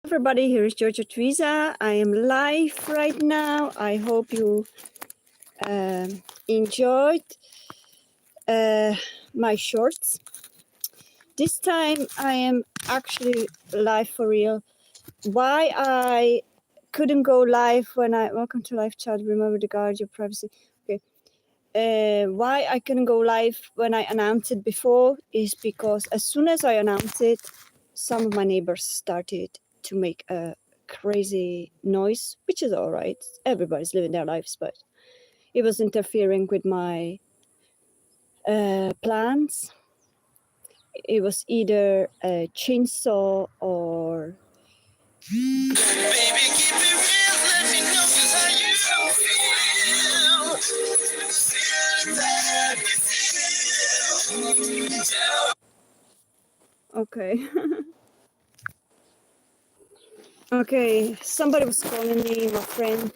Everybody, here is Georgia Twiza. I am live right now. I hope you enjoyed my shorts. This time I am actually live for real. Why I couldn't go live when welcome to live chat, remember to guard your privacy. Okay. Why I couldn't go live when I announced it before is because as soon as I announced it, some of my neighbors started to make a crazy noise, which is all right. Everybody's living their lives, but it was interfering with my plans. It was either a chainsaw or baby, keep it real. Let me know how you feel. Okay. Okay, somebody was calling me, my friend.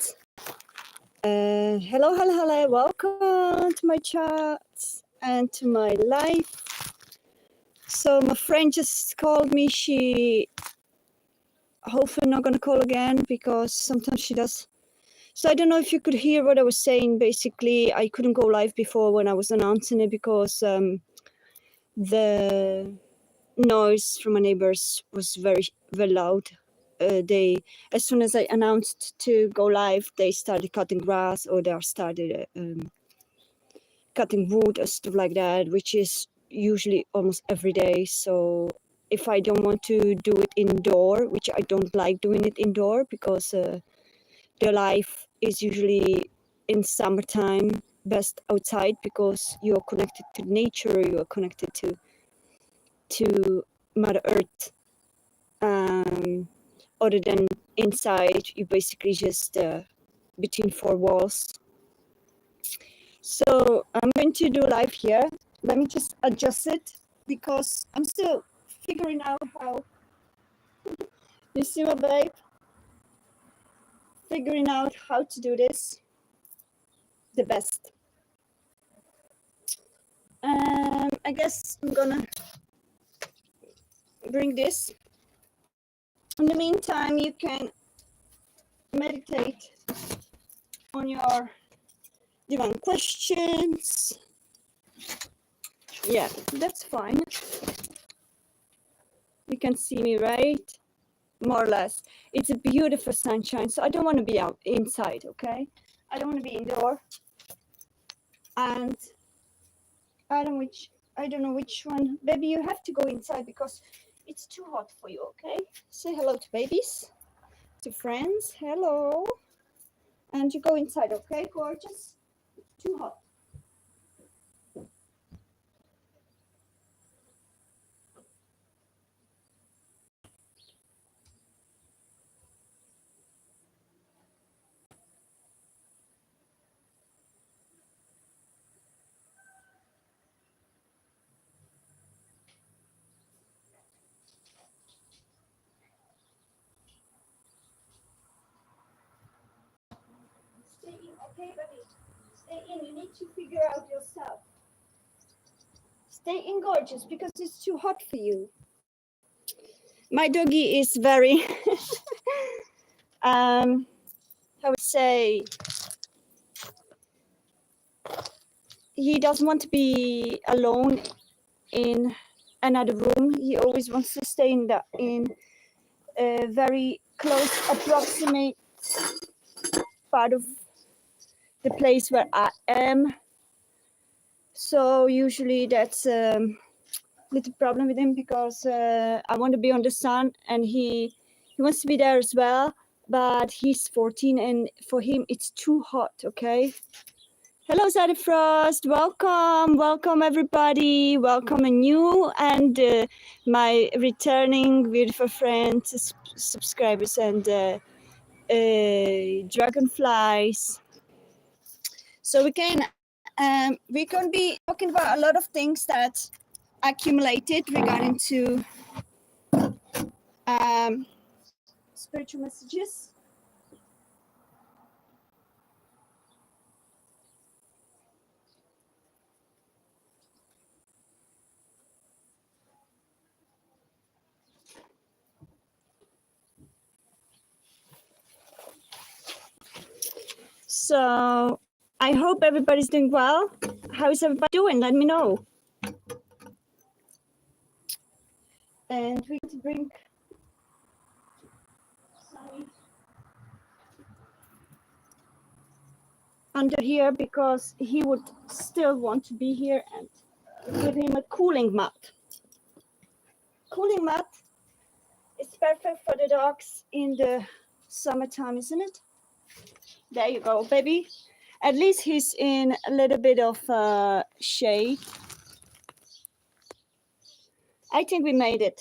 Hello, welcome to my chat and to my live. So my friend just called me. She hopefully not gonna call again because sometimes she does. So I don't know if you could hear what I was saying. Basically, I couldn't go live before when I was announcing it because the noise from my neighbors was very, very loud. As soon as I announced to go live, they started cutting grass or they started cutting wood or stuff like that, which is usually almost every day. So if I don't want to do it indoor, which I don't like doing it indoor because the life is usually in summertime best outside because you are connected to nature, you are connected to Mother Earth. Other than inside, you basically just between four walls. So I'm going to do live here. Let me just adjust it because I'm still figuring out how. You see my babe? Figuring out how to do this the best. I guess I'm gonna bring this. In the meantime, you can meditate on your divine questions. Yeah, that's fine. You can see me, right? More or less. It's a beautiful sunshine, so I don't want to be out inside, okay? I don't want to be indoor. And I don't know which one. Baby, you have to go inside because it's too hot for you, okay? Say hello to babies, to friends. Hello. And you go inside, okay, gorgeous? Too hot. Stay in, okay, baby? Stay in. You need to figure out yourself. Stay in, gorgeous, because it's too hot for you. My doggy is very, I would say, he doesn't want to be alone in another room. He always wants to stay in a very close, approximate part of the place where I am. So usually that's a little problem with him because I want to be on the sun and he wants to be there as well, but he's 14 and for him it's too hot, okay? Hello, Zadie Frost. Welcome everybody. Welcome anew and my returning beautiful friends, subscribers and dragonflies. So we're going to be talking about a lot of things that accumulated regarding to spiritual messages. So I hope everybody's doing well. How is everybody doing? Let me know. And we need to bring Sunny under here because he would still want to be here, and give him a cooling mat. Cooling mat is perfect for the dogs in the summertime, isn't it? There you go, baby. At least he's in a little bit of shade. I think we made it.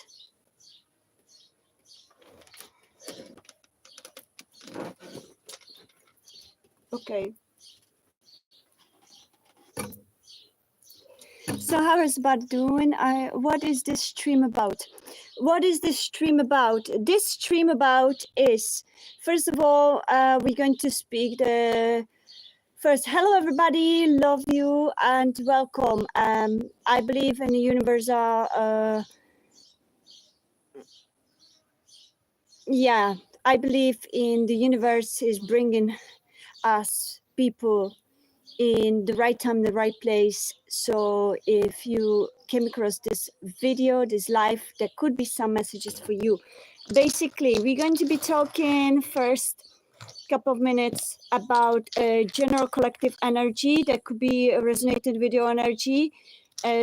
Okay. So how is everybody doing? What is this stream about? What is this stream about? This stream about is, first of all, we're going to speak the first. Hello, everybody. Love you and welcome. I believe in the universe. Yeah, I believe in the universe is bringing us people in the right time, the right place. So if you came across this video, this live, there could be some messages for you. Basically, we're going to be talking first couple of minutes about general collective energy. That could be a resonated video energy.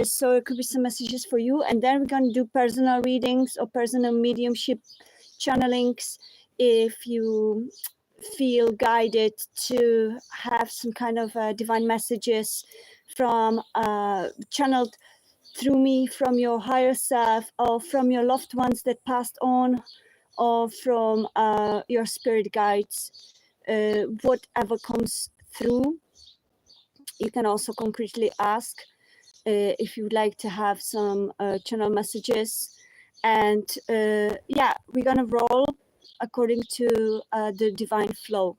So it could be some messages for you. And then we're going to do personal readings or personal mediumship channelings. If you feel guided to have some kind of divine messages from channeled through me from your higher self or from your loved ones that passed on or from your spirit guides, whatever comes through, you can also concretely ask if you would like to have some channel messages. And yeah, we're gonna roll according to the divine flow.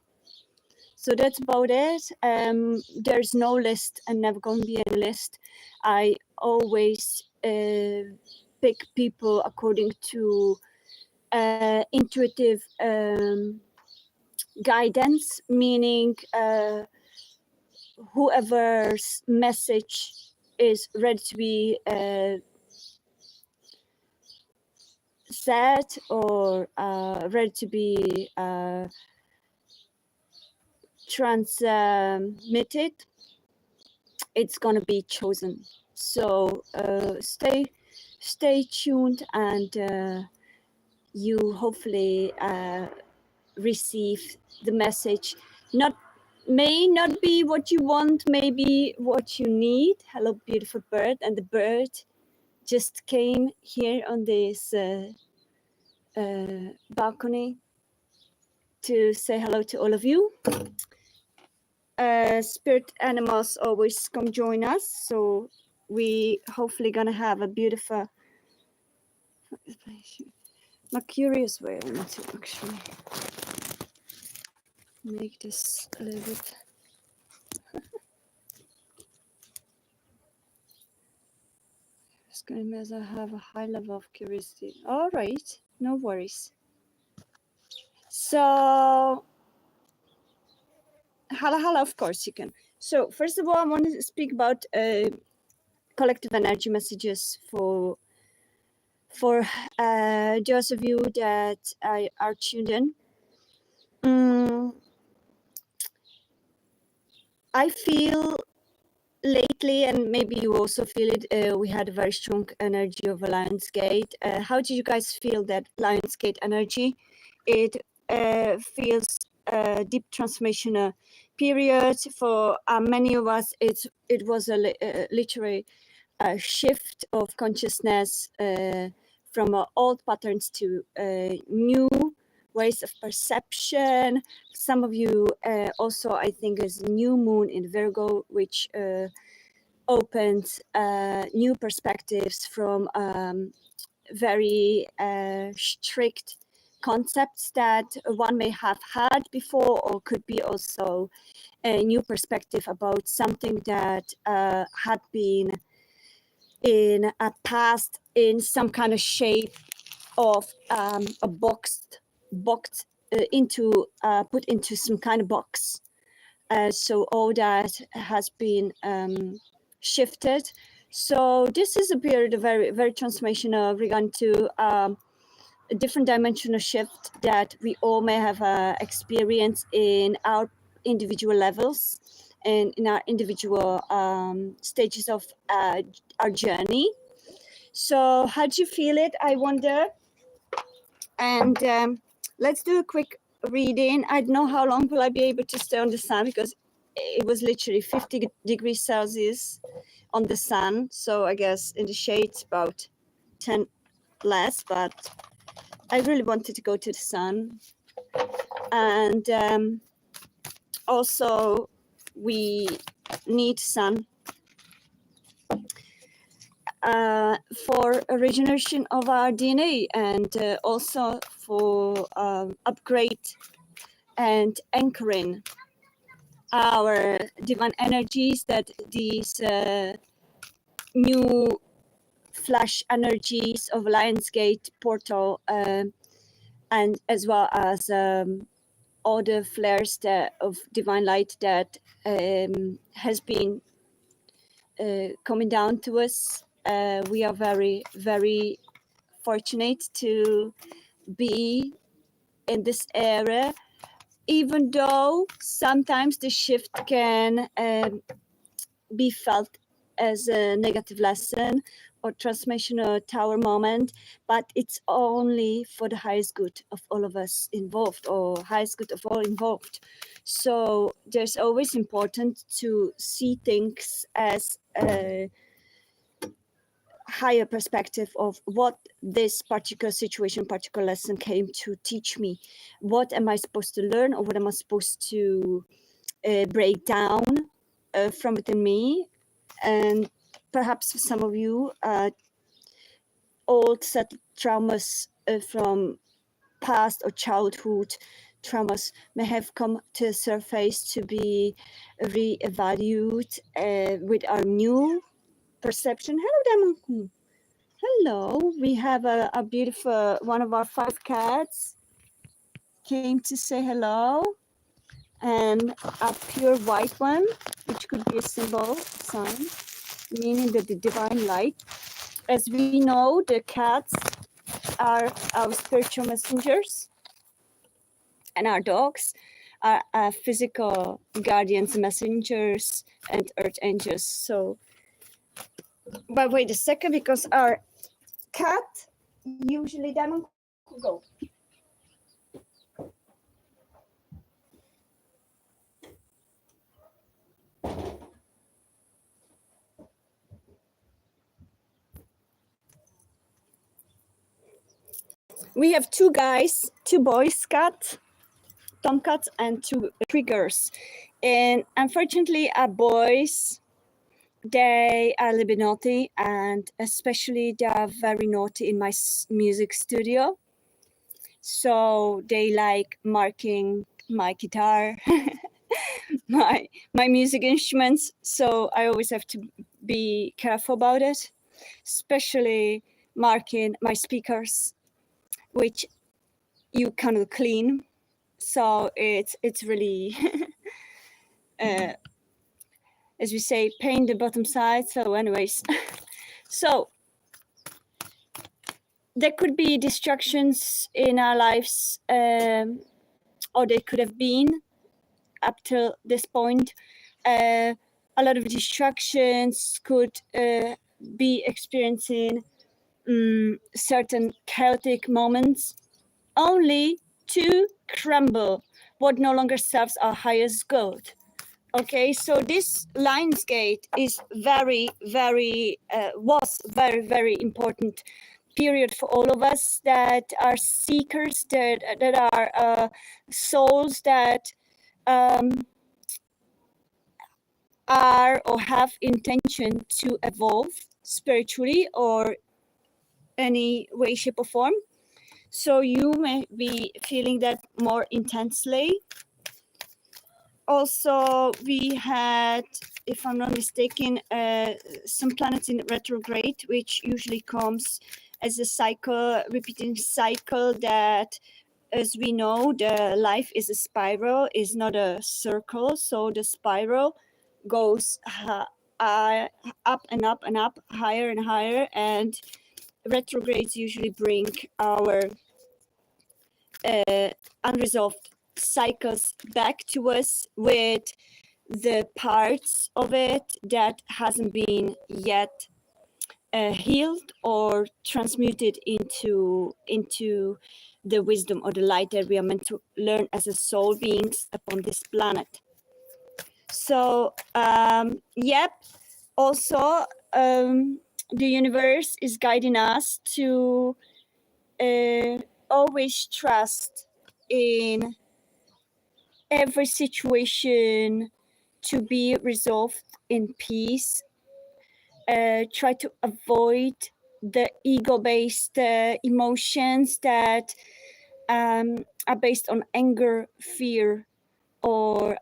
So that's about it. There's no list and never going to be a list. I always pick people according to intuitive guidance, meaning whoever's message is ready to be said or ready to be transmitted, it's going to be chosen. So stay tuned, and you hopefully receive the message. May not be what you want, maybe what you need. Hello, beautiful bird. And the bird just came here on this balcony to say hello to all of you. Spirit animals always come join us, so we hopefully gonna have a beautiful. I'm curious where I need to actually make this a little bit. It's going to measure have a high level of curiosity. All right, no worries. So, hello, of course you can. So, first of all, I want to speak about collective energy messages for those of you that are tuned in. I feel lately, and maybe you also feel it, we had a very strong energy of a Lionsgate. How did you guys feel that Lionsgate energy? It feels a deep transformational period. For many of us, it was a literally a shift of consciousness from old patterns to new ways of perception. Some of you also, I think, is new moon in Virgo, which opens new perspectives from very strict concepts that one may have had before, or could be also a new perspective about something that had been in a past in some kind of shape of a boxed into put into some kind of box. So all that has been shifted. So this is a period of very transformational regarding to a different dimensional shift that we all may have experienced in our individual levels and in our individual stages of our journey. So how do you feel it, I wonder? And let's do a quick reading. I don't know how long will I be able to stay on the sun, because it was literally 50 degrees Celsius on the sun. So I guess in the shade it's about 10 less, but I really wanted to go to the sun. And also we need sun for a regeneration of our DNA, and also for upgrade and anchoring our divine energies, that these new flash energies of Lionsgate portal, and as well as all the flares of divine light that has been coming down to us. We are very, very fortunate to be in this era, even though sometimes the shift can be felt as a negative lesson or transformational tower moment, but it's only for the highest good of all of us involved, or highest good of all involved. So there's always important to see things as a higher perspective of what this particular situation, particular lesson came to teach me. What am I supposed to learn, or what am I supposed to break down from within me? And perhaps for some of you, old set traumas from past or childhood traumas may have come to the surface to be re-evaluated with our new perception. Hello, Damanku. Hello, we have a beautiful, one of our 5 cats came to say hello, and a pure white one, which could be a symbol sign, meaning that the divine light. As we know, the cats are our spiritual messengers, and our dogs are physical guardians, messengers, and earth angels. So, but wait a second, because our cat usually Diamond could go. We have 2 guys, 2 boys cat, tomcats, and 3 girls. And unfortunately, our boys, they are a little bit naughty, and especially they are very naughty in my music studio. So they like marking my guitar, my music instruments. So I always have to be careful about it, especially marking my speakers, which you cannot clean. So it's really, as we say, paint the bottom side. So anyways, so there could be distractions in our lives, or they could have been up till this point. A lot of distractions could be experiencing certain chaotic moments, only to crumble what no longer serves our highest good. Okay, so this Lionsgate is was very important period for all of us that are seekers, that are souls that are or have intention to evolve spiritually or any way, shape, or form. So you may be feeling that more intensely. Also, we had, if I'm not mistaken, some planets in retrograde, which usually comes as a cycle, repeating cycle that as we know, the life is a spiral, is not a circle. So the spiral goes up and up and up, higher and higher, and retrogrades usually bring our unresolved cycles back to us with the parts of it that hasn't been yet healed or transmuted into the wisdom or the light that we are meant to learn as a soul beings upon this planet. So yep, also the universe is guiding us to always trust in every situation to be resolved in peace. Try to avoid the ego-based emotions that are based on anger, fear, or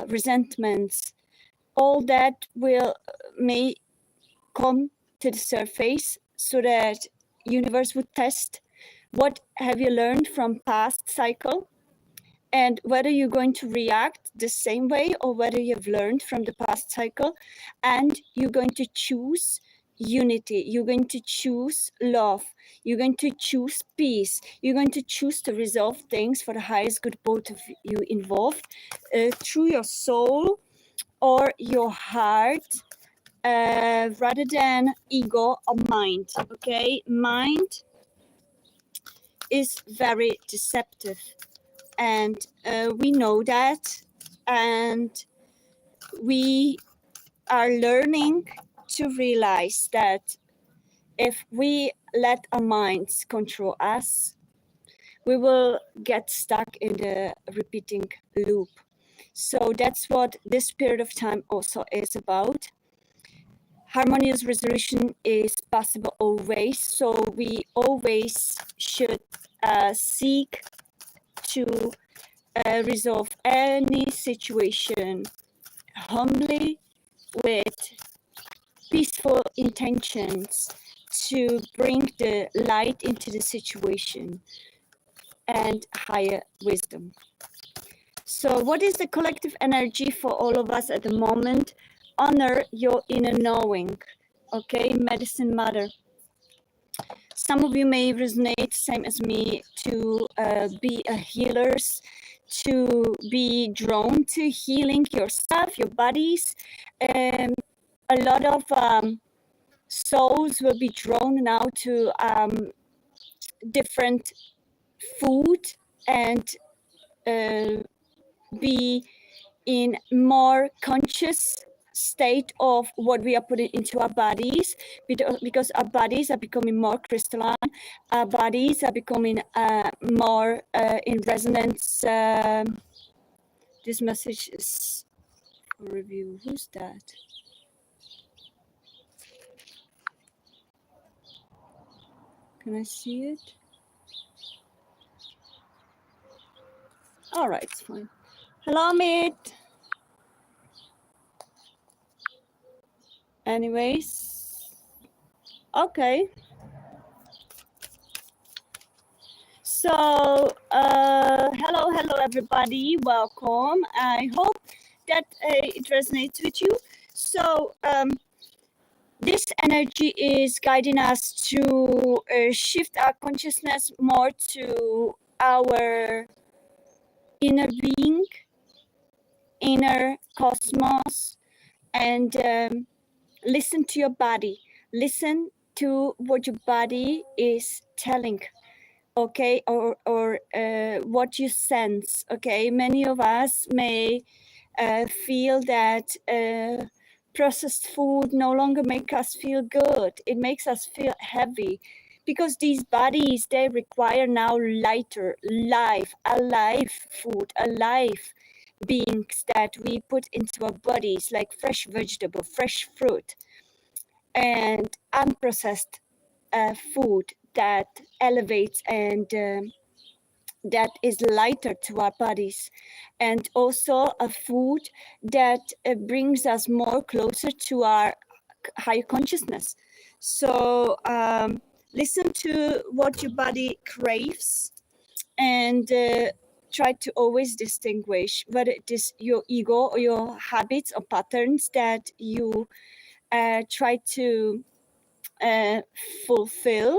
resentments. All that may come to the surface so that universe would test what have you learned from past cycle, and whether you're going to react the same way or whether you've learned from the past cycle, and you're going to choose unity, you're going to choose love, you're going to choose peace, you're going to choose to resolve things for the highest good, both of you involved, through your soul or your heart, rather than ego or mind. Okay, mind is very deceptive, and we know that, and we are learning to realize that if we let our minds control us, we will get stuck in the repeating loop. So that's what this period of time also is about. Harmonious resolution is possible always, so we always should seek to resolve any situation humbly with peaceful intentions to bring the light into the situation and higher wisdom. So what is the collective energy for all of us at the moment? Honor your inner knowing. Okay, medicine mother. Some of you may resonate, same as me, to be a healers, to be drawn to healing yourself, your bodies. A lot of souls will be drawn now to different food and be in more conscious state of what we are putting into our bodies, because our bodies are becoming more crystalline, our bodies are becoming more in resonance. This message is for review. Who's that? Can I see it? All right, it's fine. Hello, mate. Anyways, okay. So, hello, everybody. Welcome. I hope that it resonates with you. So, this energy is guiding us to shift our consciousness more to our inner being, inner cosmos, and listen to your body. Listen to what your body is telling, okay, or what you sense. Okay, many of us may feel that processed food no longer make us feel good. It makes us feel heavy, because these bodies, they require now lighter, alive food, alive beings that we put into our bodies, like fresh vegetable, fresh fruit, and unprocessed food that elevates and that is lighter to our bodies, and also a food that brings us more closer to our higher consciousness. So listen to what your body craves, and try to always distinguish whether it is your ego or your habits or patterns that you try to fulfill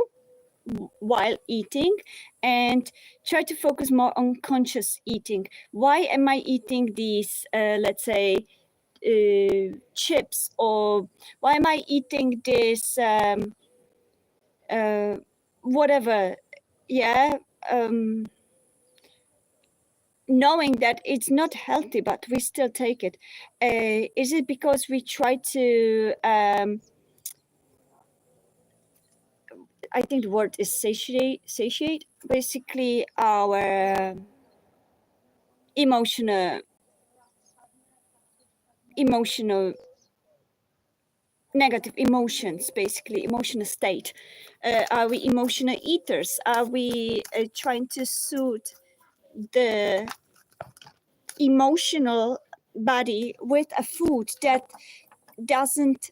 while eating, and try to focus more on conscious eating. Why am I eating these, let's say, chips, or why am I eating this whatever? Yeah, knowing that it's not healthy, but we still take it. Is it because we try to I think the word is satiate basically our emotional negative emotions, basically emotional state. Are we emotional eaters? Are we trying to soothe the emotional body with a food that doesn't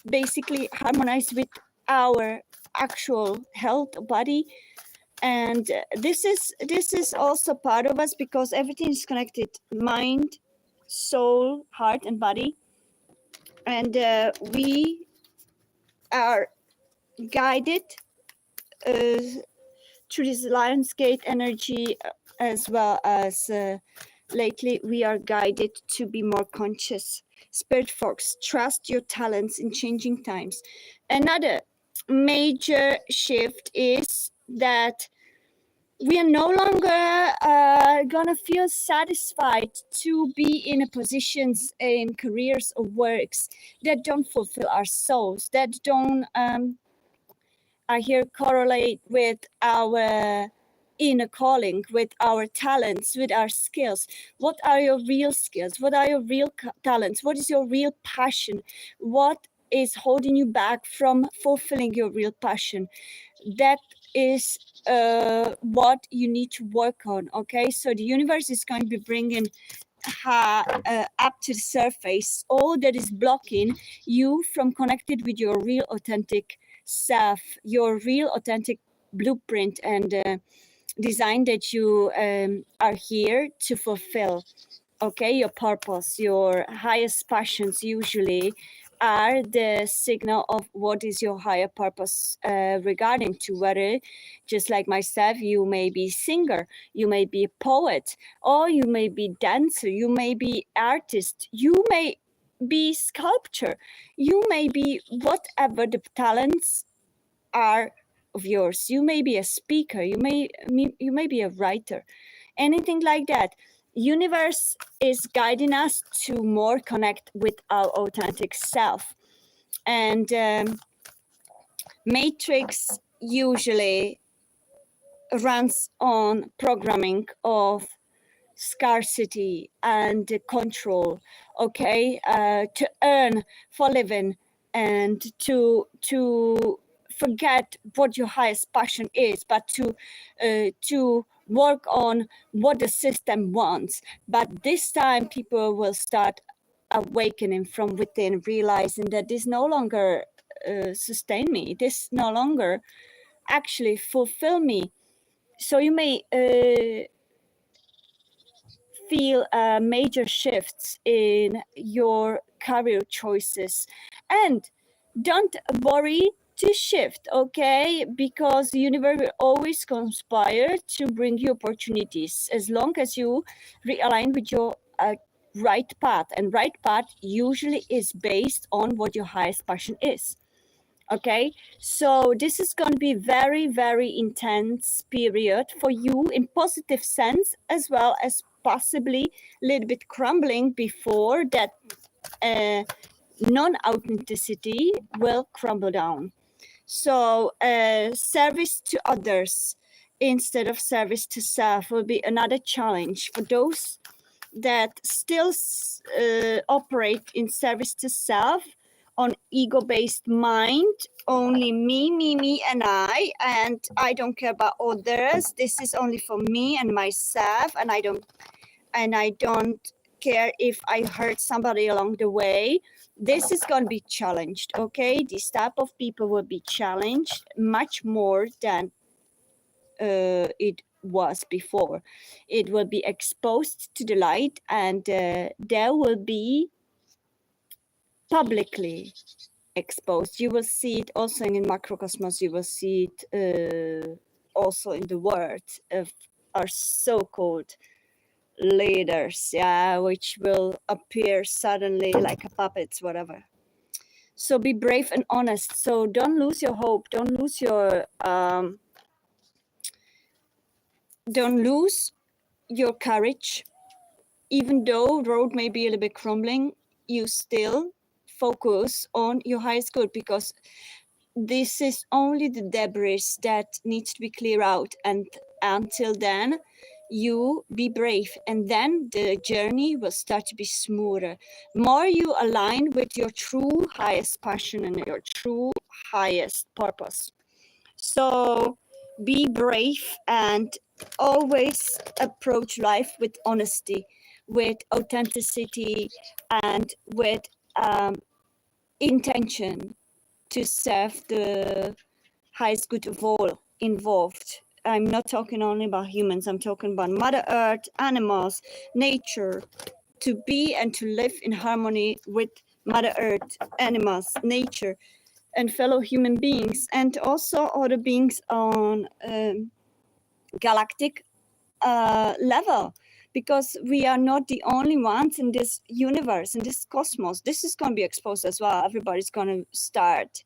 basically harmonize with our actual health body? And this is also part of us, because everything is connected: mind, soul, heart, and body. And we are guided through this Lionsgate energy, as well as lately we are guided to be more conscious. Spirit folks, trust your talents in changing times. Another major shift is that we are no longer gonna feel satisfied to be in a positions, in careers or works that don't fulfill our souls, that don't I here correlate with our inner calling, with our talents, with our skills. What are your real skills? What are your real talents? What is your real passion? What is holding you back from fulfilling your real passion? That is what you need to work on. Okay, so the universe is going to be bringing up to the surface all that is blocking you from connected with your real authentic self, your real authentic blueprint and design that you are here to fulfill. Okay, your purpose, your highest passions usually are the signal of what is your higher purpose regarding to whether, just like myself, you may be singer, you may be a poet, or you may be dancer, you may be artist, you may be sculpture, you may be whatever the talents are of yours. You may be a speaker, you may be a writer, anything like that. Universe is guiding us to more connect with our authentic self. And Matrix usually runs on programming of scarcity and control, okay, to earn for living, and to forget what your highest passion is, but to work on what the system wants. But this time people will start awakening from within, realizing that this no longer sustain me, this no longer actually fulfill me. So you may feel major shifts in your career choices, and don't worry to shift, okay, because the universe will always conspire to bring you opportunities as long as you realign with your right path. And right path usually is based on what your highest passion is. Okay, so this is going to be very, very intense period for you in positive sense, as well as possibly a little bit crumbling before that non-authenticity will crumble down. So service to others instead of service to self will be another challenge for those that still operate in service to self, on ego-based mind, only me, and I don't care about others. This is only for me and myself, and I don't care if I hurt somebody along the way. This is going to be challenged, okay? This type of people will be challenged much more than it was before. It will be exposed to the light, and there will be publicly exposed. You will see it also in macrocosmos. You will see it also in the words of our so-called leaders, yeah, which will appear suddenly like a puppets, whatever. So be brave and honest. So don't lose your hope. Don't lose your courage. Even though road may be a little bit crumbling, you still focus on your highest good, because this is only the debris that needs to be cleared out. And until then, you be brave, and then the journey will start to be smoother. More you align with your true highest passion and your true highest purpose. So be brave and always approach life with honesty, with authenticity, and with intention to serve the highest good of all involved. I'm not talking only about humans, I'm talking about Mother Earth, animals, nature, to be and to live in harmony with Mother Earth, animals, nature, and fellow human beings, and also other beings on galactic level, because we are not the only ones in this universe, in this cosmos. This is going to be exposed as well. Everybody's going to start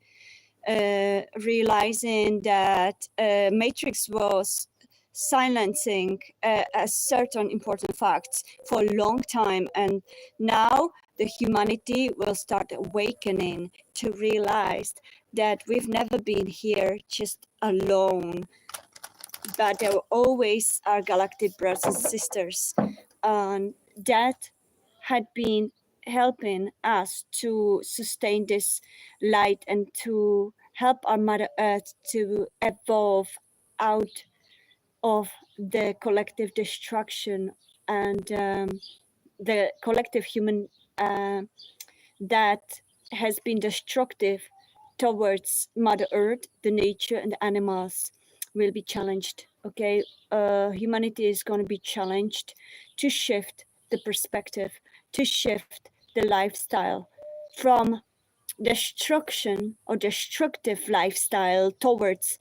realizing that Matrix was silencing a certain important facts for a long time, and now the humanity will start awakening to realize that we've never been here just alone, but there always are galactic brothers and sisters, and that had been helping us to sustain this light and to help our Mother Earth to evolve out of the collective destruction and the collective human that has been destructive towards Mother Earth. The nature and the animals will be challenged. Okay, humanity is going to be challenged to shift the perspective, to shift the lifestyle from destruction or destructive lifestyle towards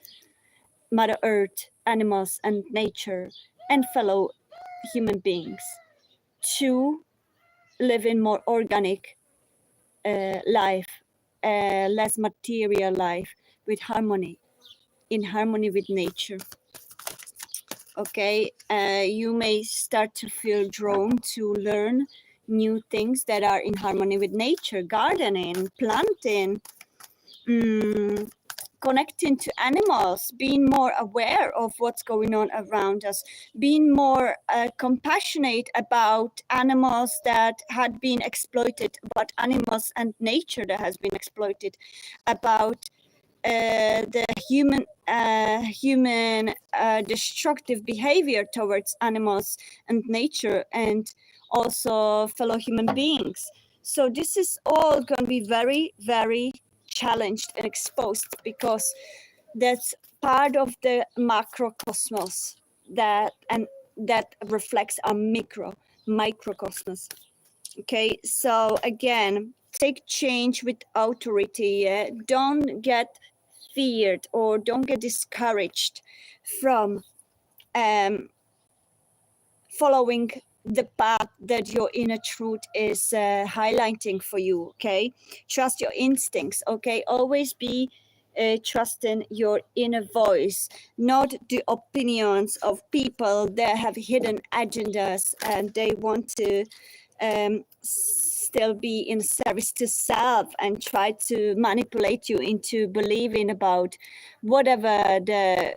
Mother Earth, animals and nature and fellow human beings, to live in more organic life, less material life, with harmony, in harmony with nature. Okay, you may start to feel drawn to learn new things that are in harmony with nature, gardening, planting, connecting to animals, being more aware of what's going on around us, being more compassionate about animals that had been exploited, about animals and nature that has been exploited, about the human destructive behavior towards animals and nature, and also fellow human beings. So this is all going to be very, very challenged and exposed, because that's part of the macrocosmos that reflects our microcosmos. Okay, so again, take change with authority. Don't get feared or don't get discouraged from following the path that your inner truth is highlighting for you. Okay, trust your instincts. Okay, always be trusting your inner voice, not the opinions of people that have hidden agendas and they want to still be in service to self and try to manipulate you into believing about whatever the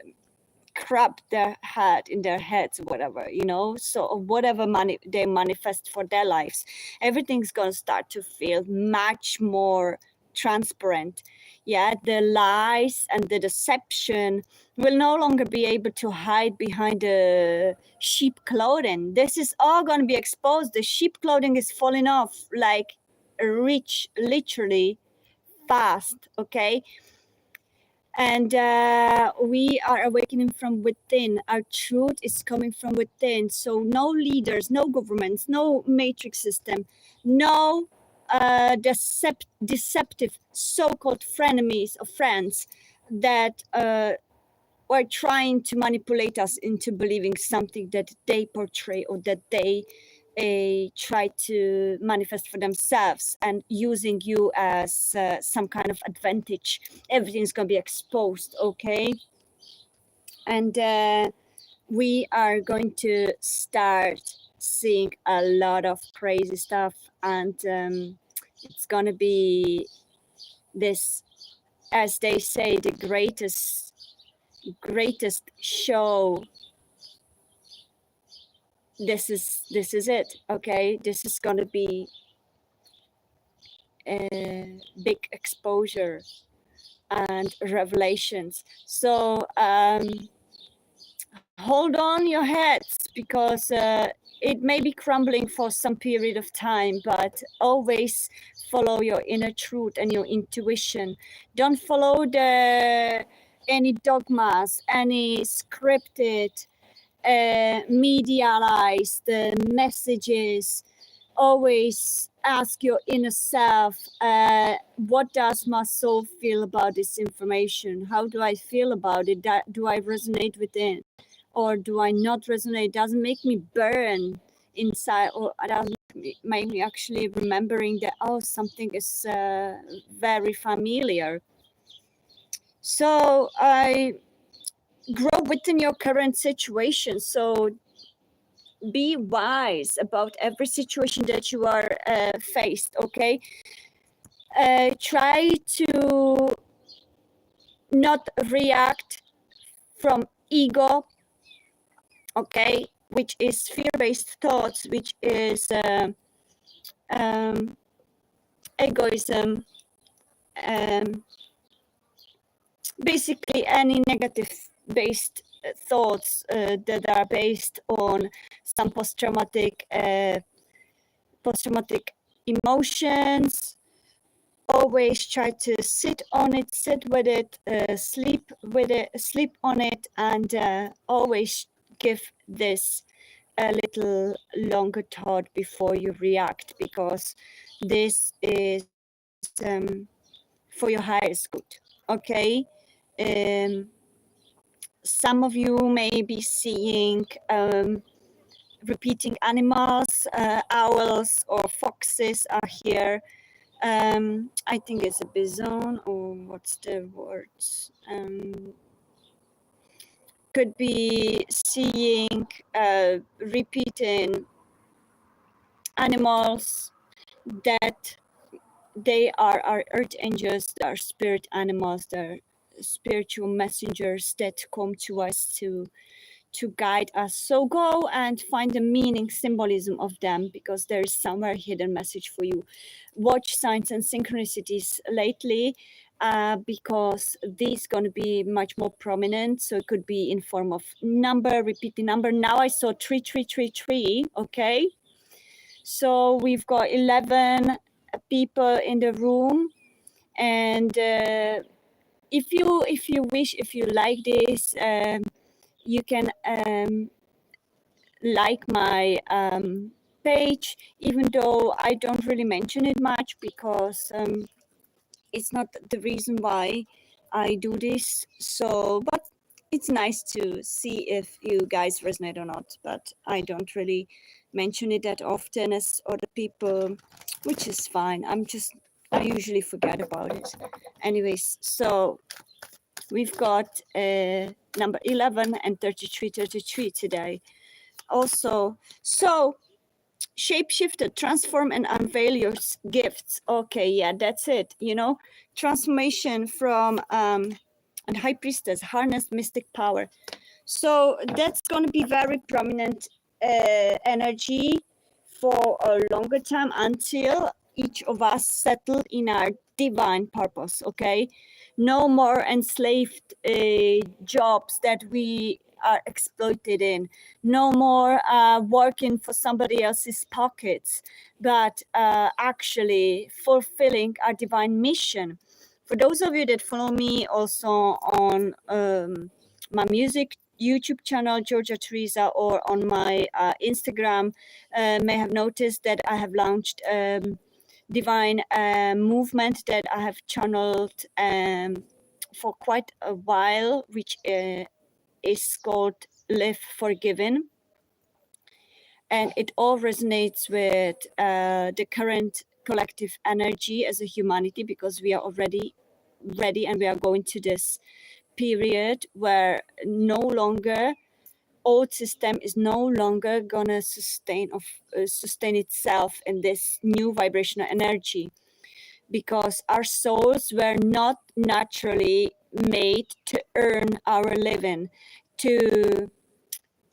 crap they had in their heads, whatever, you know. So whatever they manifest for their lives, everything's gonna start to feel much more transparent. Yeah, the lies and the deception will no longer be able to hide behind the sheep clothing. This is all going to be exposed. The sheep clothing is falling off like literally fast. Okay, And we are awakening from within. Our truth is coming from within. So no leaders, no governments, no matrix system, no deceptive so-called frenemies or friends that are trying to manipulate us into believing something that they portray or that they try to manifest for themselves, and using you as some kind of advantage. Everything's going to be exposed, okay? And we are going to start seeing a lot of crazy stuff, and it's going to be this, as they say, the greatest show. This is it, okay? This is going to be a big exposure and revelations. So hold on your heads, because it may be crumbling for some period of time, but always follow your inner truth and your intuition. Don't follow any dogmas, any scripted medialized messages. Always ask your inner self, what does my soul feel about this information? How do I feel about it? Do I resonate with it, or do I not resonate? Does it make me burn inside, or does it make me actually remembering that, oh, something is very familiar? So I grow within your current situation. So be wise about every situation that you are faced, okay? Try to not react from ego, okay, which is fear-based thoughts, which is egoism, basically any negative based thoughts that are based on some post-traumatic emotions. Always try to sit on it, sit with it, sleep with it, sleep on it, and always give this a little longer thought before you react, because this is for your highest good, okay? Some of you may be seeing repeating animals, owls or foxes are here. I think it's a bison, or what's the words? Could be seeing repeating animals, that they are our earth angels, they are spirit animals, they're spiritual messengers that come to us to guide us. So go and find the meaning, symbolism of them, because there is somewhere hidden message for you. Watch signs and synchronicities lately, because these going to be much more prominent. So it could be in form of number, repeating number. Now I saw 3333, okay? So we've got 11 people in the room, and if you wish, if you like this, you can like my page, even though I don't really mention it much, because it's not the reason why I do this. So, but it's nice to see if you guys resonate or not, but I don't really mention it that often as other people, which is fine. I usually forget about it. Anyways, so we've got number 11 and 3333 today. Also, so shapeshifter, transform and unveil your gifts. Okay, yeah, that's it. You know, transformation from and high priestess, harness mystic power. So that's going to be very prominent energy for a longer time, until each of us settled in our divine purpose. Okay, no more enslaved jobs that we are exploited in. No more working for somebody else's pockets, but actually fulfilling our divine mission, For those of you that follow me also on my music YouTube channel, Georgia Teresa, or on my Instagram, may have noticed that I have launched divine movement that I have channeled for quite a while, which is called Live Forgiven. And it all resonates with the current collective energy as a humanity, because we are already ready and we are going to this period where no longer old system is no longer gonna sustain itself in this new vibrational energy, because our souls were not naturally made to earn our living, to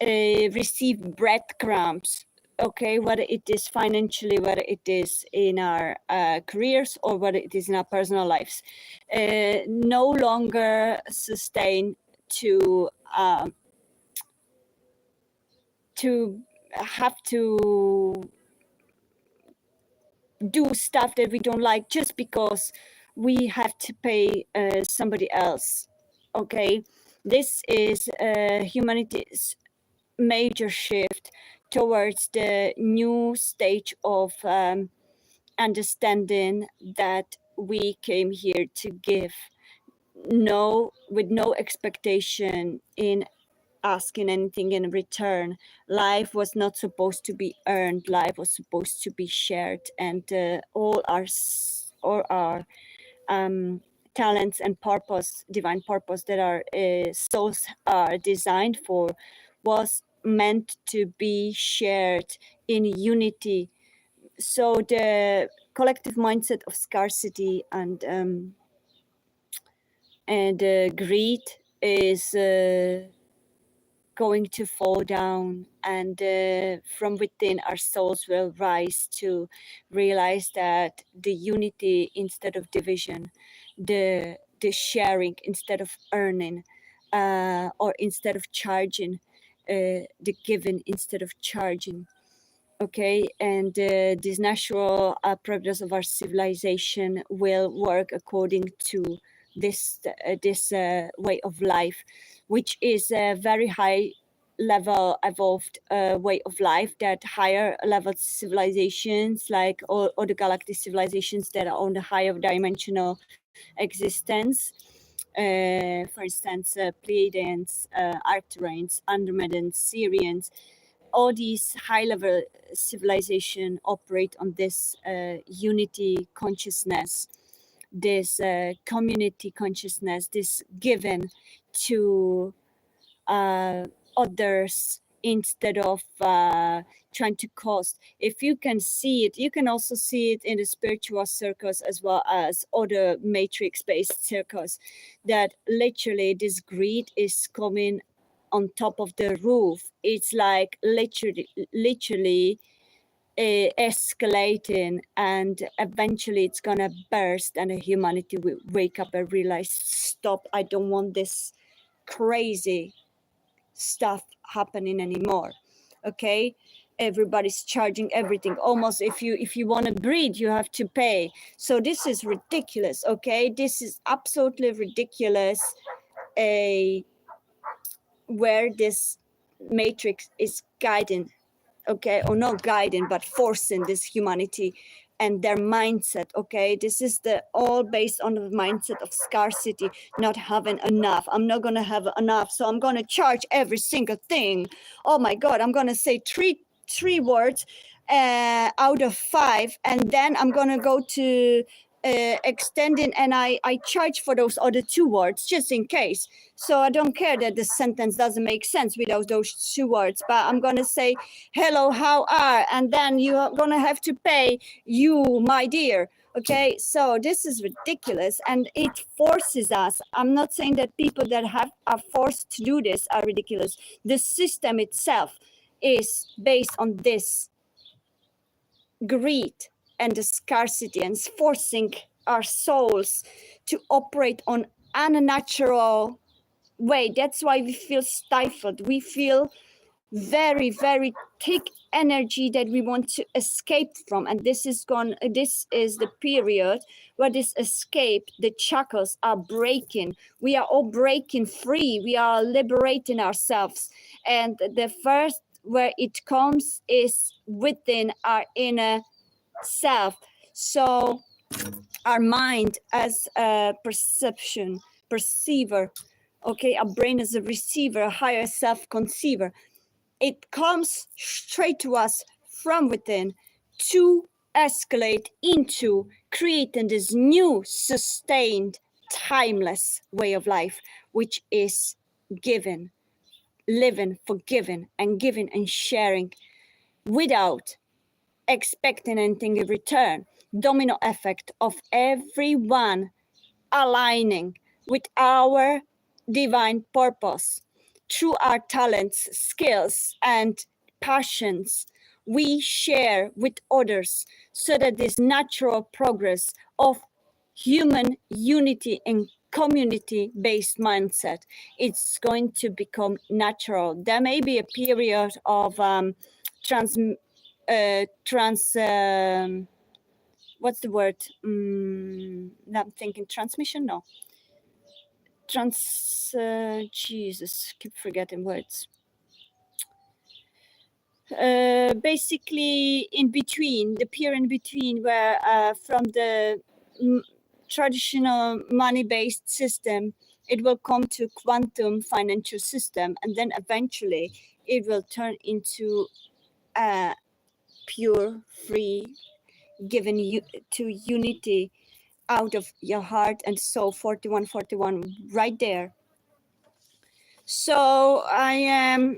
receive breadcrumbs, okay, whether it is financially, whether it is in our careers, or whether it is in our personal lives, no longer sustain to have to do stuff that we don't like just because we have to pay somebody else. Okay, this is humanity's major shift towards the new stage of understanding that we came here to give, with no expectation in asking anything in return. Life was not supposed to be earned. Life was supposed to be shared, and all our talents and purpose, divine purpose that our souls are designed for, was meant to be shared in unity. So the collective mindset of scarcity and greed is going to fall down, and from within our souls will rise to realize that the unity instead of division, the sharing instead of earning, or instead of charging, the giving instead of charging. Okay, and this natural progress of our civilization will work according to this way of life, which is a very high level evolved way of life that higher level civilizations, like all the galactic civilizations that are on the higher dimensional existence, for instance, Pleiadians, Arcturians, Andromedans, Syrians, all these high-level civilization operate on this unity consciousness, this community consciousness, this given to others instead of trying to cost. If you can see it, you can also see it in the spiritual circles as well as other matrix-based circles, that literally this greed is coming on top of the roof. It's like literally escalating, and eventually it's gonna burst, and humanity will wake up and realize, stop, I don't want this crazy stuff happening anymore. Okay, everybody's charging everything. Almost if you want to breed, you have to pay. So this is ridiculous. Okay, this is absolutely ridiculous. Where this matrix is guiding, okay, or not guiding but forcing this humanity and their mindset. Okay, this is the all based on the mindset of scarcity, not having enough. I'm not gonna have enough, so I'm gonna charge every single thing. Oh my god, I'm gonna say three words out of 5, and then I'm gonna go to extending, and I charge for those other 2 words just in case. So I don't care that the sentence doesn't make sense without those 2 words, but I'm gonna say, hello, how are, and then you are gonna have to pay, you, my dear. Okay, so this is ridiculous, and it forces us. I'm not saying that people that are forced to do this are ridiculous. The system itself is based on this greed and the scarcity, and forcing our souls to operate on unnatural way. That's why we feel stifled. We feel very, very thick energy that we want to escape from. And this is the period where this escape, the chakras are breaking. We are all breaking free. We are liberating ourselves. And the first where it comes is within our inner self. So our mind as a perceiver, okay, our brain is a receiver, a higher self conceiver. It comes straight to us from within to escalate into creating this new, sustained, timeless way of life, which is giving, living, forgiving, and giving and sharing without expecting anything in return. Domino effect of everyone aligning with our divine purpose through our talents, skills, and passions. We share with others so that this natural progress of human unity and community-based mindset, it's going to become natural. There may be a period of what's the word? I'm thinking transmission. No, Jesus, keep forgetting words. Basically, in between, the period in between, where from the traditional money-based system, it will come to quantum financial system, and then eventually it will turn into a pure, free, given you to unity out of your heart and soul. 4141 right there. So I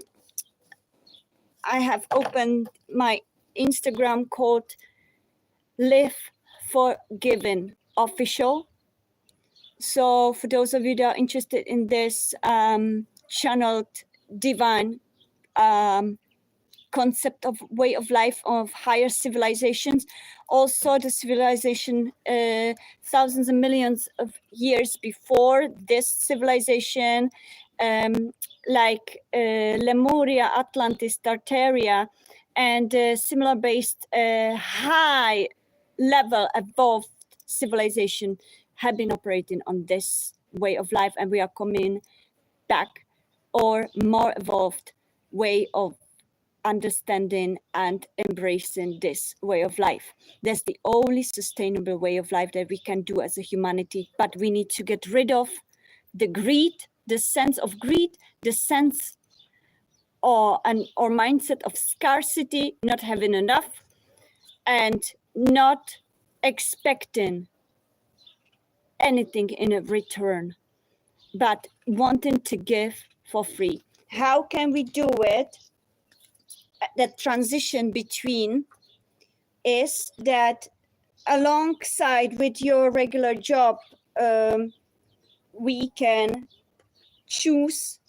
have opened my Instagram called Live Forgiven Official. So for those of you that are interested in this channeled divine concept of way of life of higher civilizations, also the civilization thousands and millions of years before this civilization, like Lemuria, Atlantis, Tartaria, and similar based high level evolved civilization have been operating on this way of life, and we are coming back or more evolved way of understanding and embracing this way of life. That's the only sustainable way of life that we can do as a humanity, but we need to get rid of the greed, the sense of greed, the sense or mindset of scarcity, not having enough, and not expecting anything in a return, but wanting to give for free. How can we do it? The transition between is that alongside with your regular job, we can choose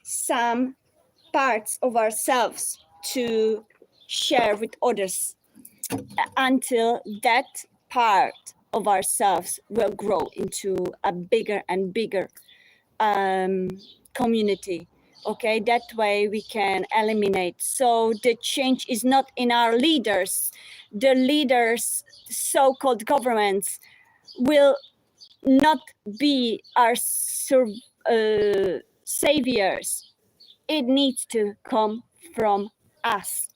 some parts of ourselves to share with others until that part of ourselves will grow into a bigger and bigger community. Okay, that way we can eliminate. So the change is not in our leaders. The leaders, so-called governments, will not be our saviors. It needs to come from us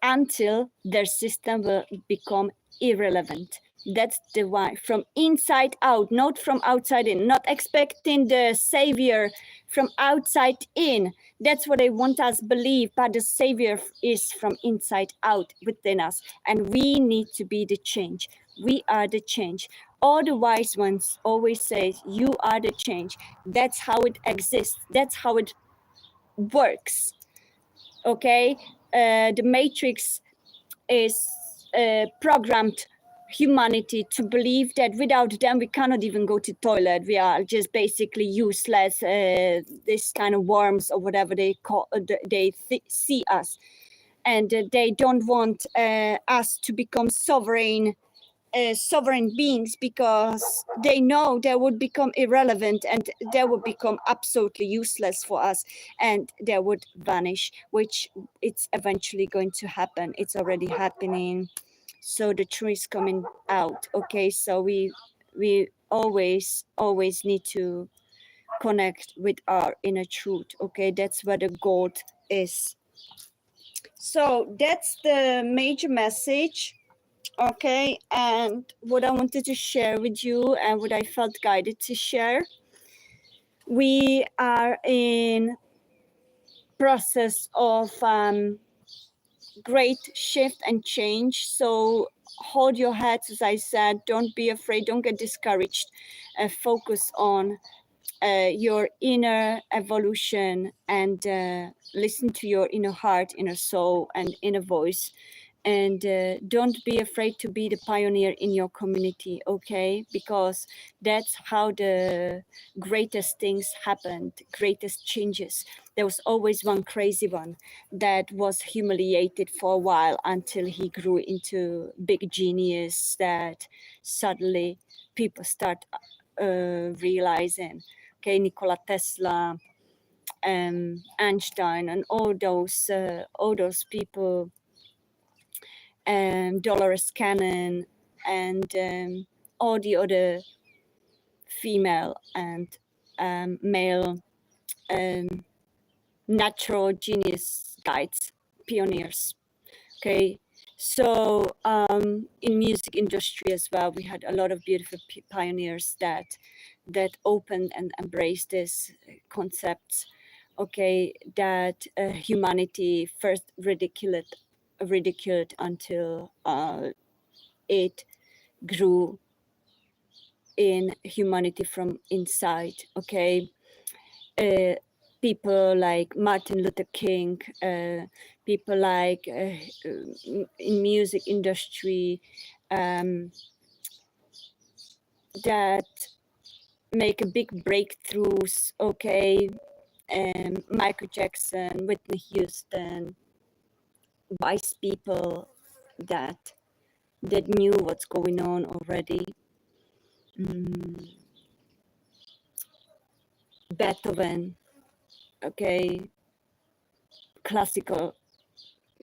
until their system will become irrelevant. That's the why. From inside out, not from outside in, not expecting the savior from outside in. That's what they want us to believe, but the savior is from inside out within us. And we need to be the change. We are the change. All the wise ones always say, you are the change. That's how it exists. That's how it works. Okay? The matrix is programmed humanity to believe that without them we cannot even go to toilet. We are just basically useless, this kind of worms or whatever they call see us, and they don't want us to become sovereign sovereign beings, because they know they would become irrelevant and they would become absolutely useless for us, and they would vanish, which it's eventually going to happen. It's already happening. So the truth is coming out. Okay, so we always need to connect with our inner truth. Okay, that's where the gold is. So that's the major message. Okay, and what I wanted to share with you and what I felt guided to share, we are in process of great shift and change. So hold your heads, as I said, don't be afraid, don't get discouraged, focus on your inner evolution, and listen to your inner heart, inner soul, and inner voice. And don't be afraid to be the pioneer in your community, okay? Because that's how the greatest things happened, greatest changes. There was always one crazy one that was humiliated for a while until he grew into big genius that suddenly people start realizing. Okay, Nikola Tesla, Einstein, and all those people, Dolores Cannon, and all the other female and male natural genius guides, pioneers. Okay, so in music industry as well, we had a lot of beautiful pioneers that opened and embraced this concepts. Okay, that humanity first ridiculed until it grew in humanity from inside. Okay, uh, people like Martin Luther King, people like in music industry, that make a big breakthroughs. Okay, Michael Jackson, Whitney Houston, wise people that knew what's going on already. Beethoven, okay, classical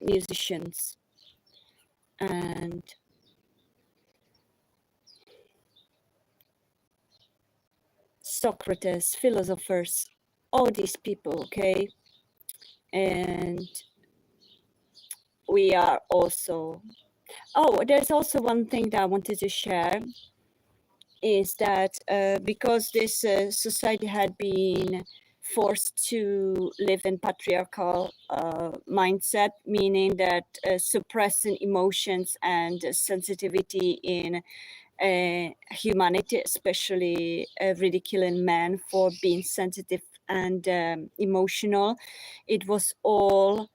musicians, and Socrates, philosophers, all these people, okay? And we are also, there's also one thing that I wanted to share, is that because this society had been forced to live in patriarchal mindset, meaning that suppressing emotions and sensitivity in humanity, especially ridiculing men for being sensitive and emotional. It was all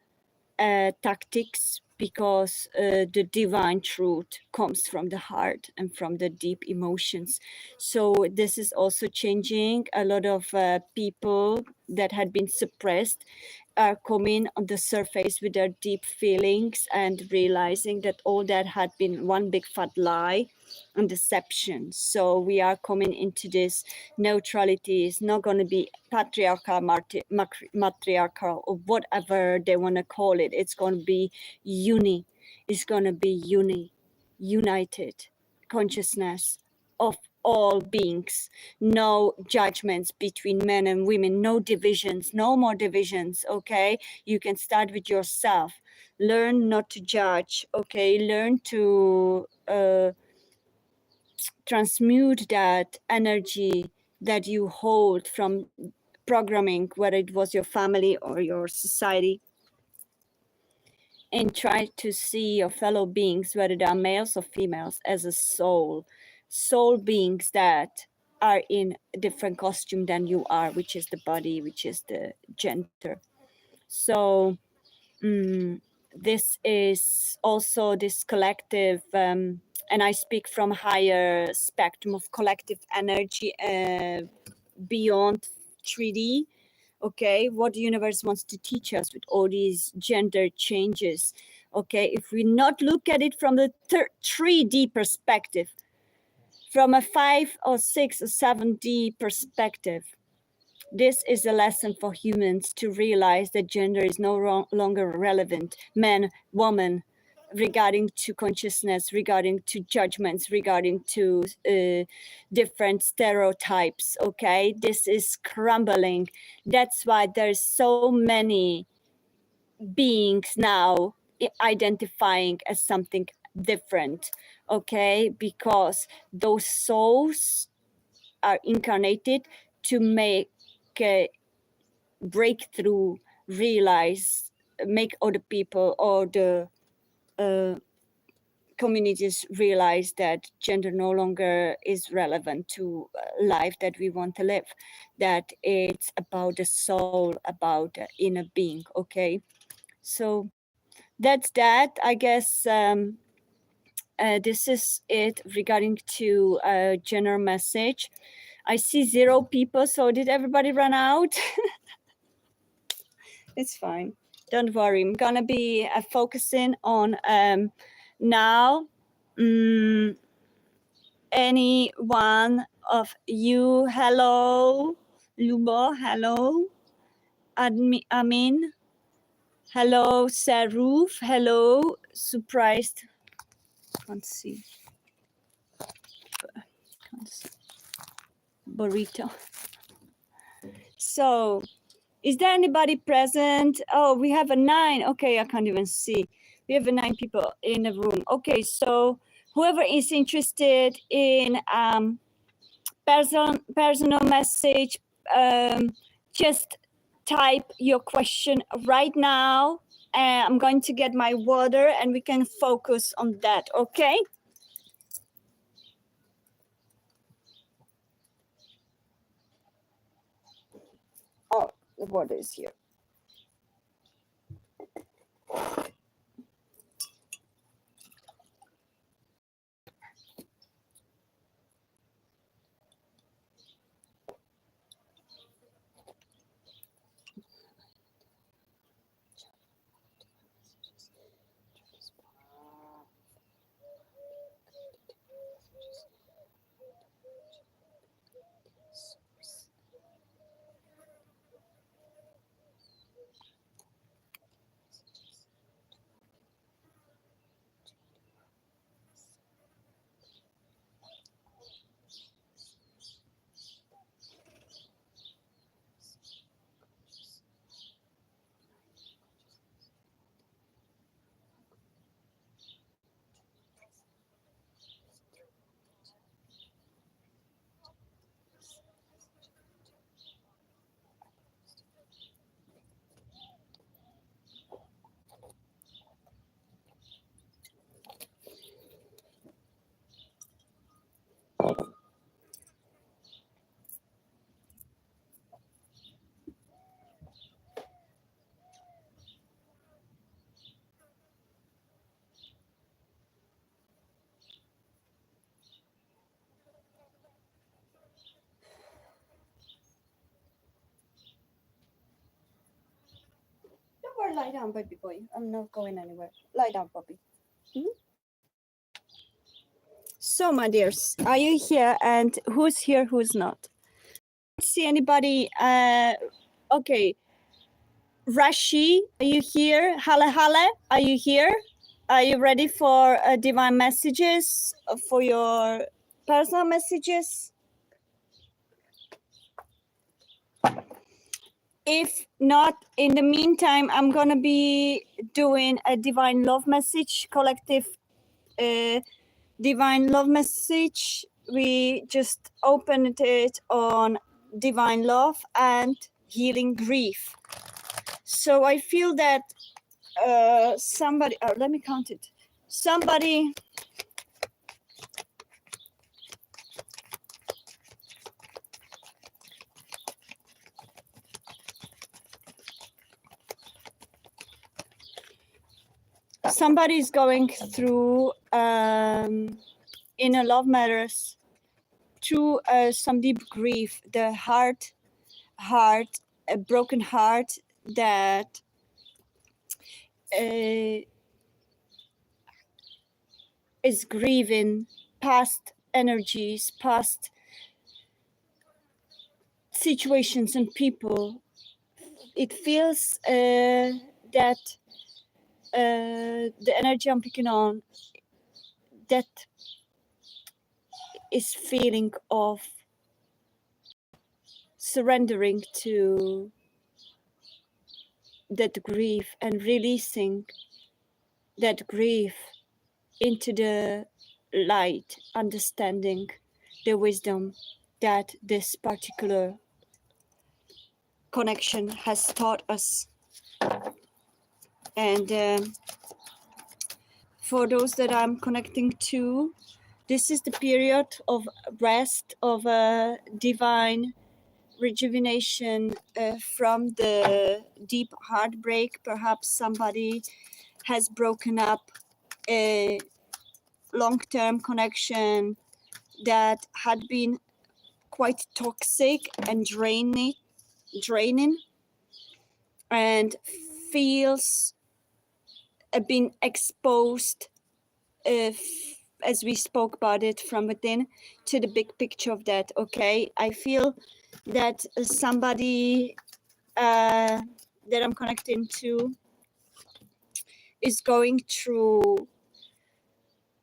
tactics, because the divine truth comes from the heart and from the deep emotions. So this is also changing. A lot of people that had been suppressed are coming on the surface with their deep feelings and realizing that all that had been one big fat lie and deception. So we are coming into this neutrality. Is not going to be patriarchal, matriarchal, or whatever they want to call it. It's going to be it's going to be united consciousness of all beings. No judgments between men and women, no divisions, no more divisions. Okay, you can start with yourself. Learn not to judge. Okay, learn to transmute that energy that you hold from programming, whether it was your family or your society, and try to see your fellow beings, whether they are males or females, as a soul beings that are in a different costume than you are, which is the body, which is the gender. So this is also this collective, and I speak from higher spectrum of collective energy beyond 3D. Okay, what the universe wants to teach us with all these gender changes. Okay, if we not look at it from the 3D perspective, from a 5 or 6 or 7D perspective, this is a lesson for humans to realize that gender is no longer relevant. Man, woman, regarding to consciousness, regarding to judgments, regarding to different stereotypes. Okay, this is crumbling. That's why there's so many beings now identifying as something different. Okay, because those souls are incarnated to make a breakthrough, realize, make other people or the communities realize that gender no longer is relevant to life that we want to live, that it's about the soul, about the inner being. Okay, so that's that. I guess this is it regarding to gender message. I see 0 people, so did everybody run out? It's fine. Don't worry. I'm gonna be focusing on now. Any one of you? Hello, Lubo. Hello, Amin. Hello, Saruf. Hello, surprised. Can't see. Burrito. So, is there anybody present? Oh, we have a 9. Okay, I can't even see. We have 9 people in the room. Okay, so whoever is interested in personal message, just type your question right now. I'm going to get my water and we can focus on that, okay? Oh, the water is here. Don't worry, lie down, baby boy. I'm not going anywhere. Lie down, puppy. So, my dears, are you here? And who's here, who's not? I don't see anybody. Okay. Rashi, are you here? Hale Hale, are you here? Are you ready for divine messages, for your personal messages? If not, in the meantime, I'm going to be doing a divine love message, collective divine love message. We just opened it on divine love and healing grief. So I feel that somebody, let me count it. Somebody, somebody's going through inner love matters, through some deep grief, the heart, a broken heart that is grieving past energies, past situations and people. It feels that the energy I'm picking on, that is feeling of surrendering to that grief and releasing that grief into the light, understanding the wisdom that this particular connection has taught us. And for those that I'm connecting to, this is the period of rest, of a divine rejuvenation from the deep heartbreak. Perhaps somebody has broken up a long-term connection that had been quite toxic and draining, and feels being exposed, as we spoke about it, from within to the big picture of that. Okay, I feel that somebody that I'm connecting to is going through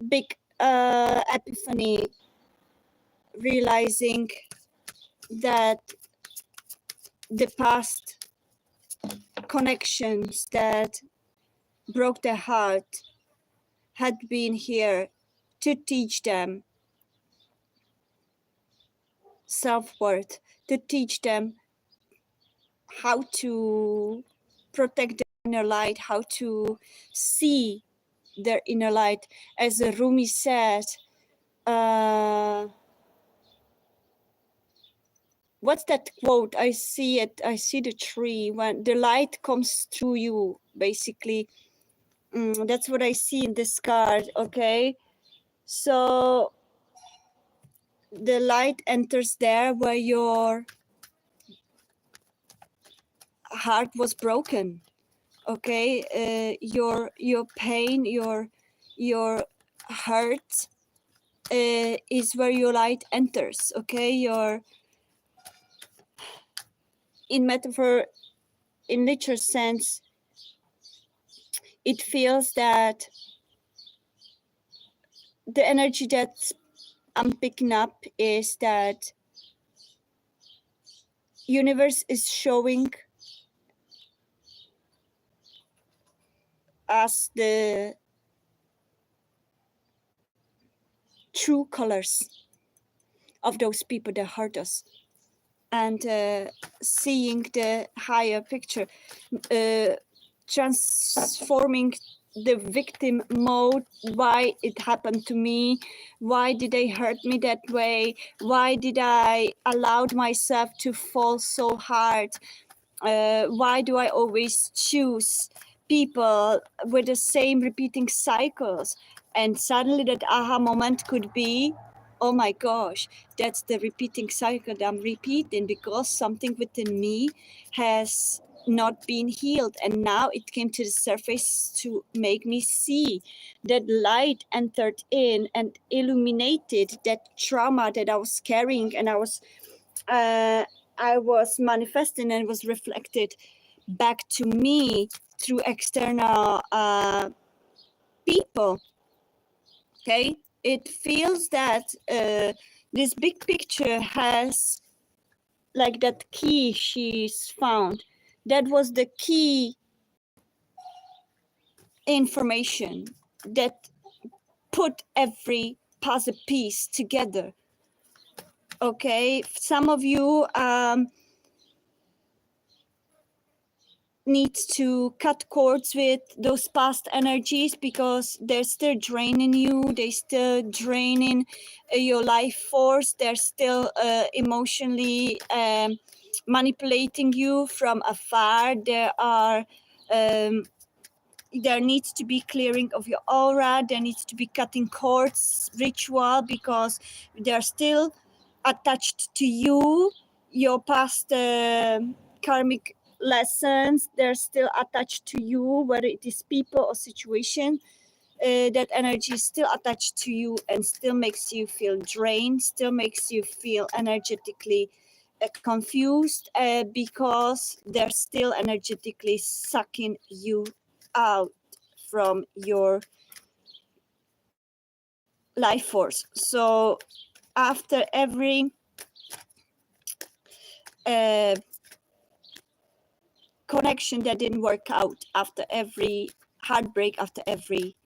big epiphany, realizing that the past connections that broke their heart had been here to teach them self-worth, to teach them how to protect their inner light, how to see their inner light. As Rumi said, what's that quote? I see it, I see the tree. When the light comes through you, basically. That's what I see in this card, okay? So the light enters there where your heart was broken, okay? Your pain, your hurt is where your light enters, okay? In metaphor, in literal sense, it feels that the energy that I'm picking up is that universe is showing us the true colors of those people that hurt us, and seeing the higher picture, transforming the victim mode. Why it happened to me? Why did they hurt me that way? Why did I allow myself to fall so hard? Why do I always choose people with the same repeating cycles? And suddenly that aha moment could be, oh my gosh, that's the repeating cycle that I'm repeating because something within me has not been healed. And now it came to the surface to make me see that light entered in and illuminated that trauma that I was carrying, and I was manifesting, and was reflected back to me through external people. Okay, it feels that this big picture has, like that key she's found, that was the key information that put every puzzle piece together. Okay, some of you needs to cut cords with those past energies because they're still draining you, they're still draining your life force, they're still emotionally manipulating you from afar. There needs to be clearing of your aura, there needs to be cutting cords ritual, because they're still attached to you, your past karmic lessons, they're still attached to you, whether it is people or situation. that energy is still attached to you and still makes you feel drained, still makes you feel energetically confused, because they're still energetically sucking you out from your life force. So after every connection that didn't work out, after every heartbreak, after every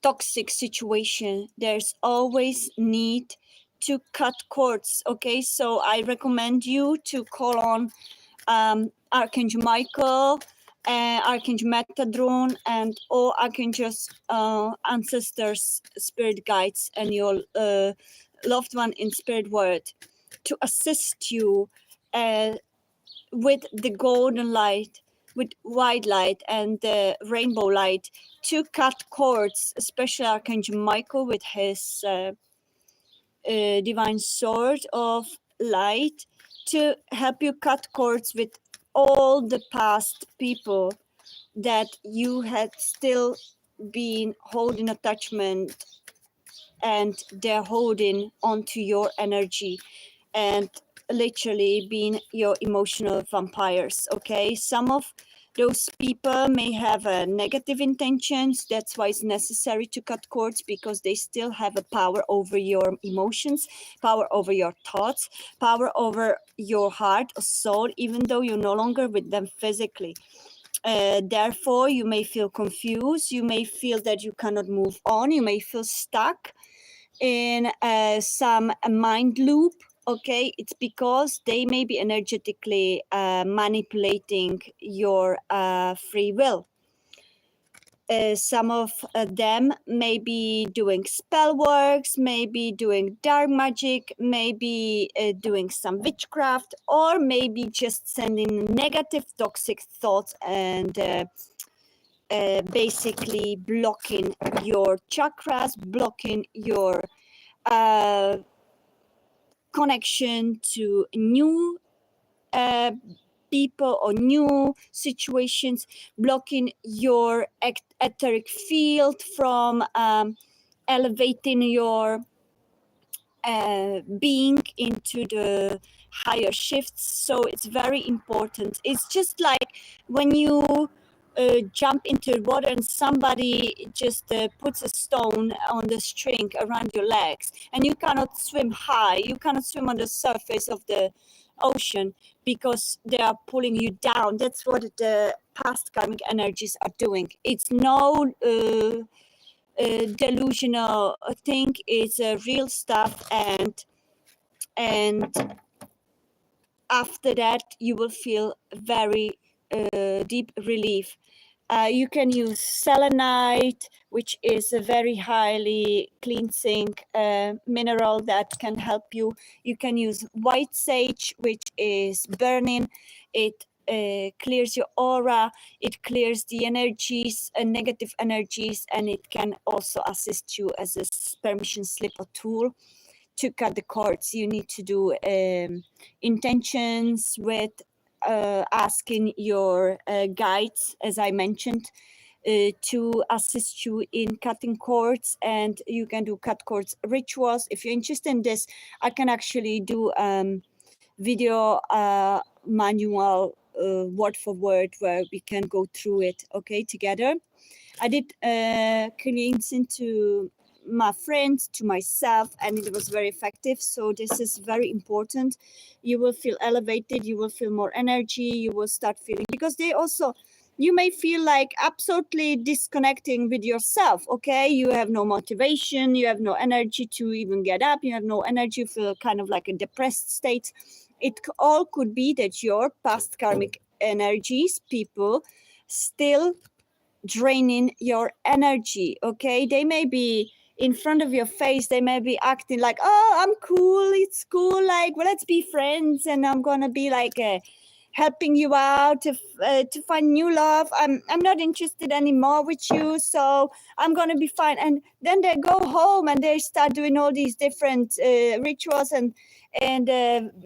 toxic situation, there's always need to cut cords. Okay, so I recommend you to call on Archangel Michael, Archangel Metadron, and all Archangels, ancestors, spirit guides, and your loved one in spirit world to assist you with the golden light, with white light and the rainbow light, to cut cords, especially Archangel Michael with his divine sword of light, to help you cut cords with all the past people that you had still been holding attachment, and they're holding onto your energy and literally being your emotional vampires. Okay, some of those people may have negative intentions. That's why it's necessary to cut cords, because they still have a power over your emotions, power over your thoughts, power over your heart or soul, even though you're no longer with them physically. Therefore, you may feel confused, you may feel that you cannot move on, you may feel stuck in some mind loop. Okay, it's because they may be energetically manipulating your free will. Some of them may be doing spell works, maybe doing dark magic, maybe doing some witchcraft, or maybe just sending negative toxic thoughts and basically blocking your chakras, blocking your connection to new people or new situations, blocking your etheric field from elevating your being into the higher shifts. So it's very important. It's just like when you jump into water and somebody just puts a stone on the string around your legs, and you cannot swim high, you cannot swim on the surface of the ocean because they are pulling you down. That's what the past karmic energies are doing. It's no delusional thing, is real stuff, and after that you will feel very deep relief. You can use selenite, which is a very highly cleansing mineral that can help you. You can use white sage, which is burning. It clears your aura, it clears the energies, negative energies, and it can also assist you as a permission slip or tool to cut the cords. You need to do intentions with asking your guides, as I mentioned, to assist you in cutting cords, and you can do cut cords rituals. If you're interested in this, I can actually do video manual word for word where we can go through it, okay, together. I did cleansing to my friends, to myself, and it was very effective. So this is very important. You will feel elevated, you will feel more energy, you will start feeling, because they also, you may feel like absolutely disconnecting with yourself. Okay, you have no motivation, you have no energy to even get up, you have no energy, you feel kind of like a depressed state. It all could be that your past karmic energies, people, still draining your energy. Okay, they may be in front of your face, they may be acting like, oh, I'm cool, it's cool, like, well, let's be friends, and I'm gonna be like helping you out to find new love. I'm not interested anymore with you, so I'm gonna be fine. And then they go home and they start doing all these different rituals and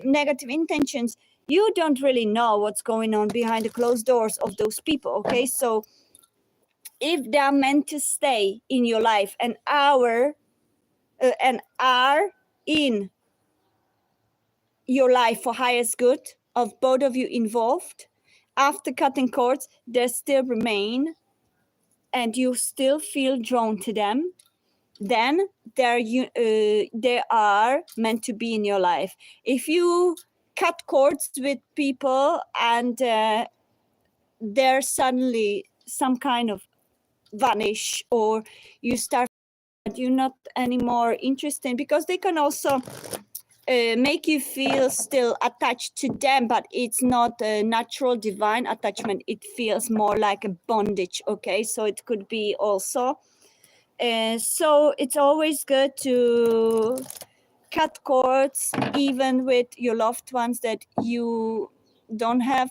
negative intentions. You don't really know what's going on behind the closed doors of those people. Okay, so if they're meant to stay in your life and are in your life for highest good of both of you involved, after cutting cords, they still remain and you still feel drawn to them, then they are meant to be in your life. If you cut cords with people and they're suddenly some kind of vanish, or you start you're not anymore interested, because they can also make you feel still attached to them, but it's not a natural divine attachment. It feels more like a bondage. Okay, so it could be also so it's always good to cut cords even with your loved ones that you don't have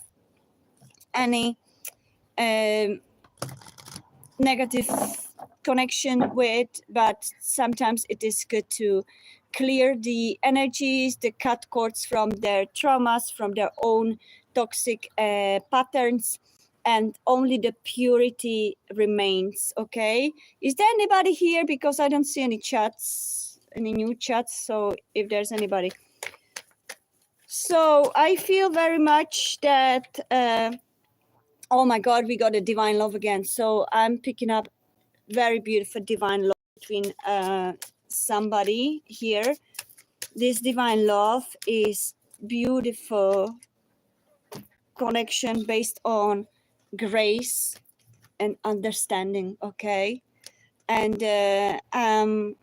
any negative connection with, but sometimes it is good to clear the energies, the cut cords from their traumas, from their own toxic patterns, and only the purity remains. Okay, is there anybody here? Because I don't see any chats, any new chats, so if there's anybody. So I feel very much that oh my God, we got a divine love again. So I'm picking up very beautiful divine love between somebody here. This divine love is beautiful connection based on grace and understanding. Okay, and I'm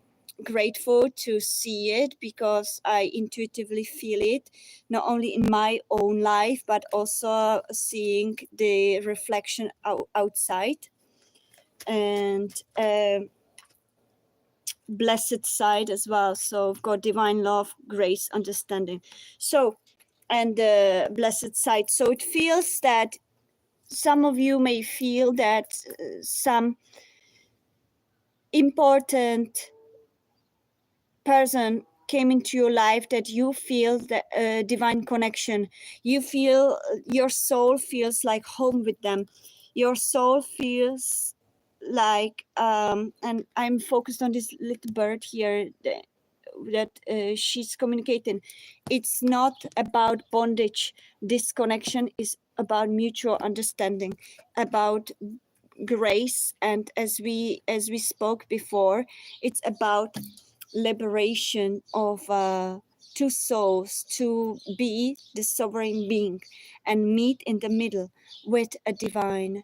grateful to see it because I intuitively feel it, not only in my own life but also seeing the reflection outside. And blessed side as well. So I've got divine love, grace, understanding. So, and the blessed side. So it feels that some of you may feel that some important person came into your life that you feel the divine connection. You feel your soul feels like home with them. Your soul feels like and I'm focused on this little bird here that she's communicating. It's not about bondage. This connection is about mutual understanding, about grace, and as we spoke before, it's about liberation of two souls to be the sovereign being and meet in the middle with a divine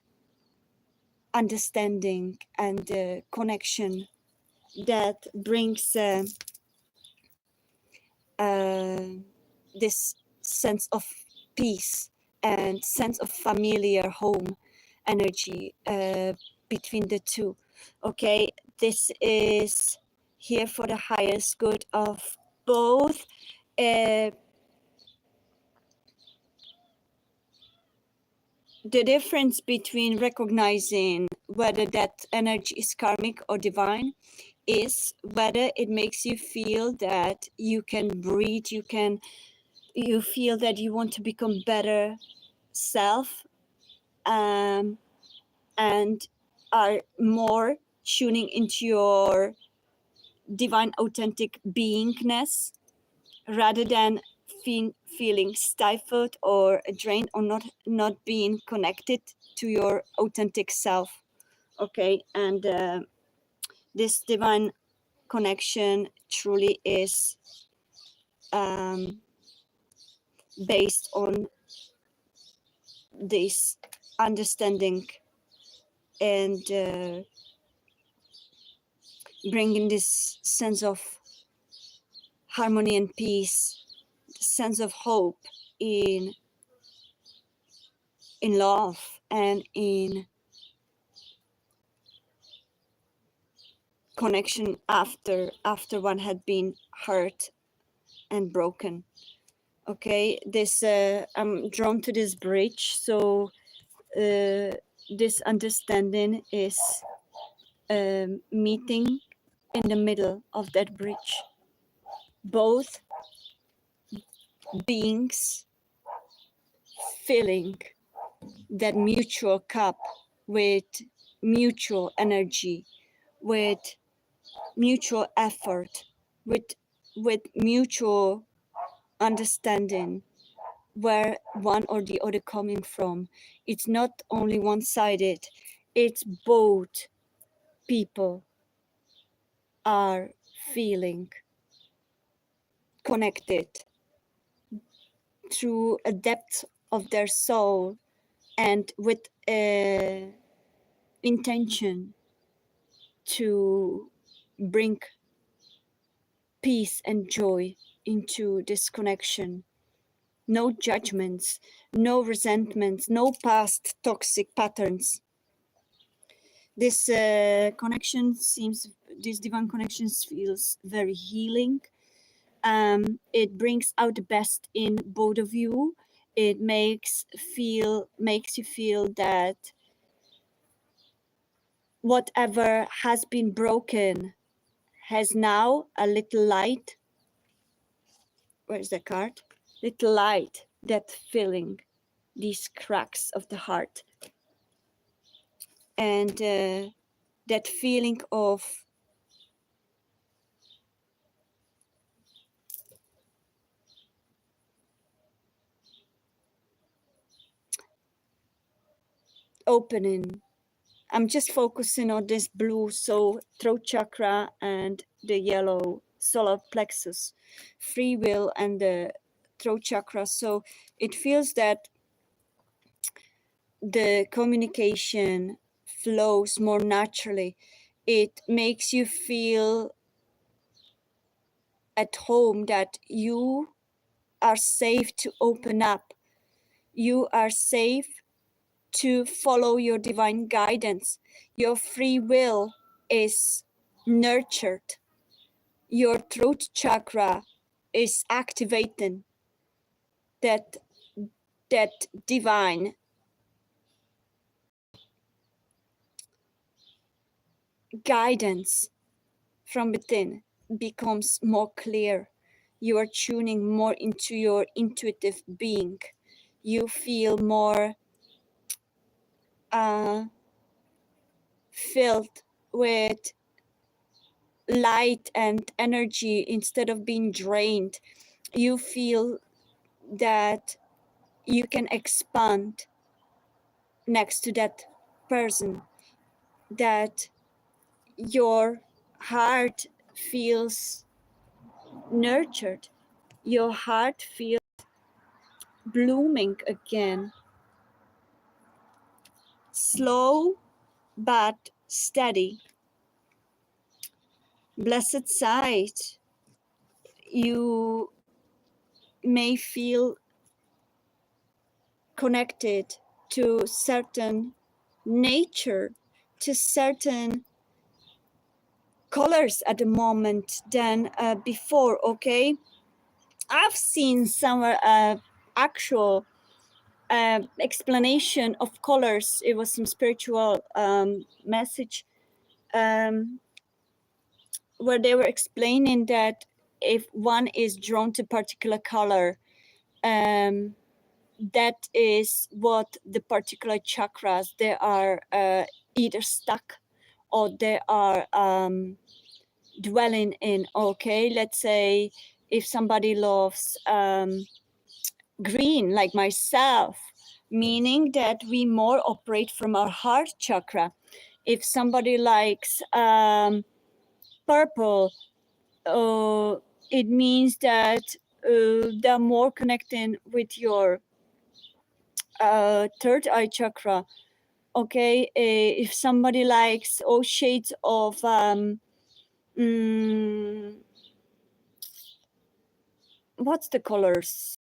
understanding and connection that brings this sense of peace and sense of familiar home energy between the two. Okay, this is here for the highest good of both. The difference between recognizing whether that energy is karmic or divine is whether it makes you feel that you can breathe, you feel that you want to become better self, and are more tuning into your divine authentic beingness rather than feeling stifled or drained or not being connected to your authentic self. Okay, and this divine connection truly is based on this understanding and bringing this sense of harmony and peace, sense of hope in love and in connection after one had been hurt and broken. Okay, this I'm drawn to this bridge, so this understanding is meeting in the middle of that bridge, both beings filling that mutual cup with mutual energy, with mutual effort, with mutual understanding where one or the other coming from. It's not only one-sided, it's both people are feeling connected through a depth of their soul and with intention to bring peace and joy into this connection. No judgments, no resentments, no past toxic patterns. This connection seems, this divine connection feels very healing. It brings out the best in both of you. It makes you feel that whatever has been broken has now a little light. Where's the card? Little light that filling these cracks of the heart. And that feeling of opening. I'm just focusing on this blue, so throat chakra and the yellow solar plexus, free will and the throat chakra. So it feels that the communication flows more naturally. It makes you feel at home, that you are safe to open up. You are safe to follow your divine guidance. Your free will is nurtured. Your throat chakra is activating that divine guidance from within becomes more clear. You are tuning more into your intuitive being. You feel more filled with light and energy instead of being drained. You feel that you can expand next to that person, that your heart feels nurtured, your heart feels blooming again. Slow but steady. Blessed sight. You may feel connected to certain nature, to certain colors at the moment than before. Okay, I've seen some actual explanation of colors. It was some spiritual message where they were explaining that if one is drawn to particular color, that is what the particular chakras they are either stuck or they are dwelling in. Okay, let's say if somebody loves green like myself, meaning that we more operate from our heart chakra. If somebody likes purple, it means that they're more connecting with your third eye chakra. Okay, if somebody likes all shades of what's the colors?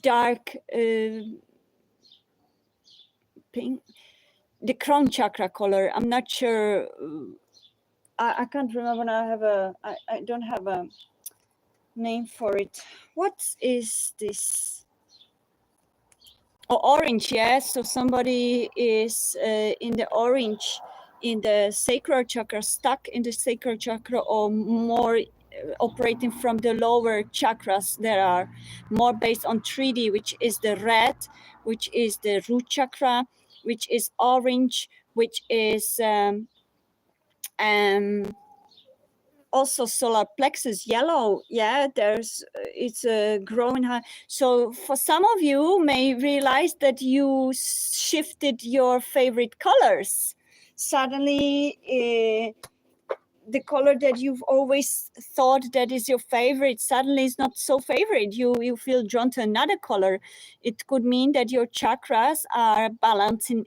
Dark pink, the crown chakra color. I'm not sure. I can't remember. I don't have a name for it. What is this? Oh, orange, yes. So somebody is in the orange, in the sacral chakra, stuck in the sacral chakra, or more operating from the lower chakras. There are more based on 3D, which is the red, which is the root chakra, which is orange, which is also solar plexus yellow. Yeah, there's it's growing high. So for some of you may realize that you shifted your favorite colors. Suddenly the color that you've always thought that is your favorite suddenly is not so favorite. You feel drawn to another color. It could mean that your chakras are balancing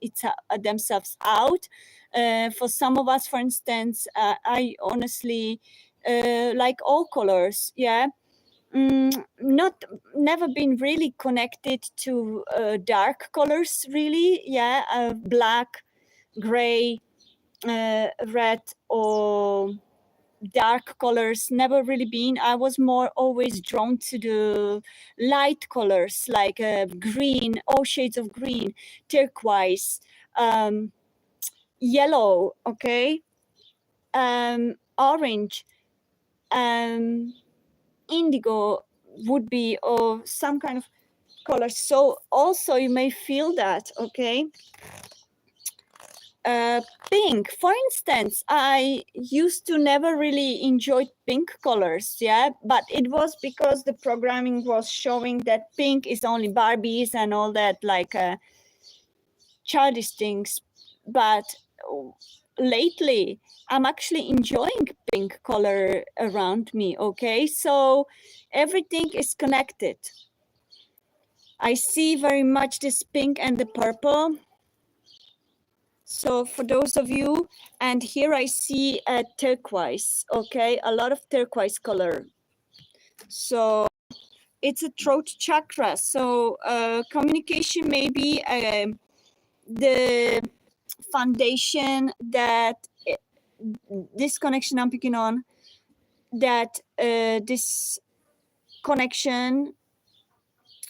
themselves out. For some of us, for instance, I honestly like all colors. Yeah. Never been really connected to dark colors really. Yeah, black, gray, red, or dark colors, never really been. I was more always drawn to the light colors like green, all shades of green, turquoise, yellow, okay, orange, indigo would be, or some kind of color. So also you may feel that, okay. Pink, for instance, I used to never really enjoy pink colors, yeah, but it was because the programming was showing that pink is only Barbies and all that, like childish things. But lately, I'm actually enjoying pink color around me, okay? So everything is connected. I see very much this pink and the purple. So for those of you, and here I see a turquoise, okay, a lot of turquoise color. So it's a throat chakra. So communication may be the foundation that this connection I'm picking on, that this connection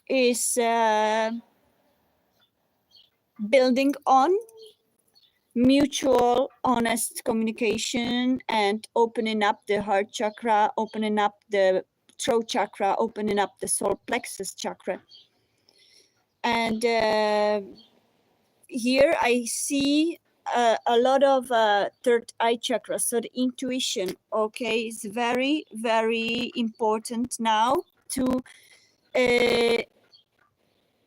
is building on mutual honest communication and opening up the heart chakra, opening up the throat chakra, opening up the solar plexus chakra. And here I see a lot of third eye chakra. So the intuition, okay, is very, very important now to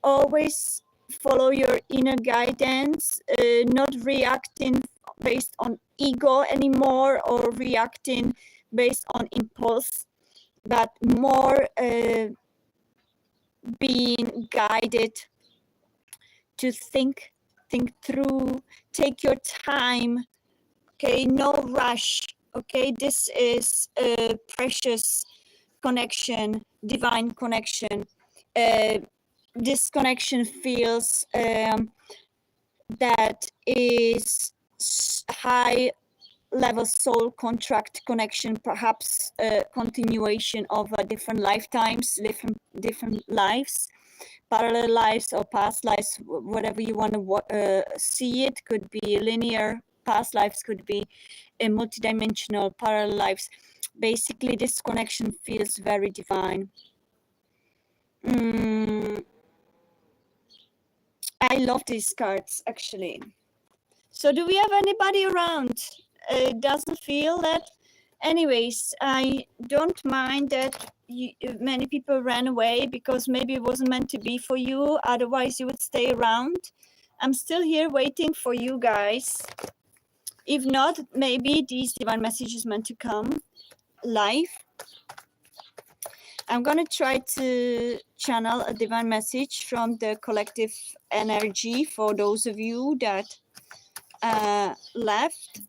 always follow your inner guidance, not reacting based on ego anymore or reacting based on impulse, but more being guided to think through, take your time, okay, no rush, okay. This is a precious connection, divine connection. This connection feels that is high level soul contract connection, perhaps a continuation of different lifetimes, different lives, parallel lives or past lives, whatever you want to see it. Could be linear past lives, could be a multidimensional parallel lives. Basically, this connection feels very divine. I love these cards, actually. So do we have anybody around? Doesn't feel that? Anyways, I don't mind that many people ran away because maybe it wasn't meant to be for you. Otherwise, you would stay around. I'm still here waiting for you guys. If not, maybe these divine messages meant to come live. I'm going to try to channel a divine message from the collective energy for those of you that left.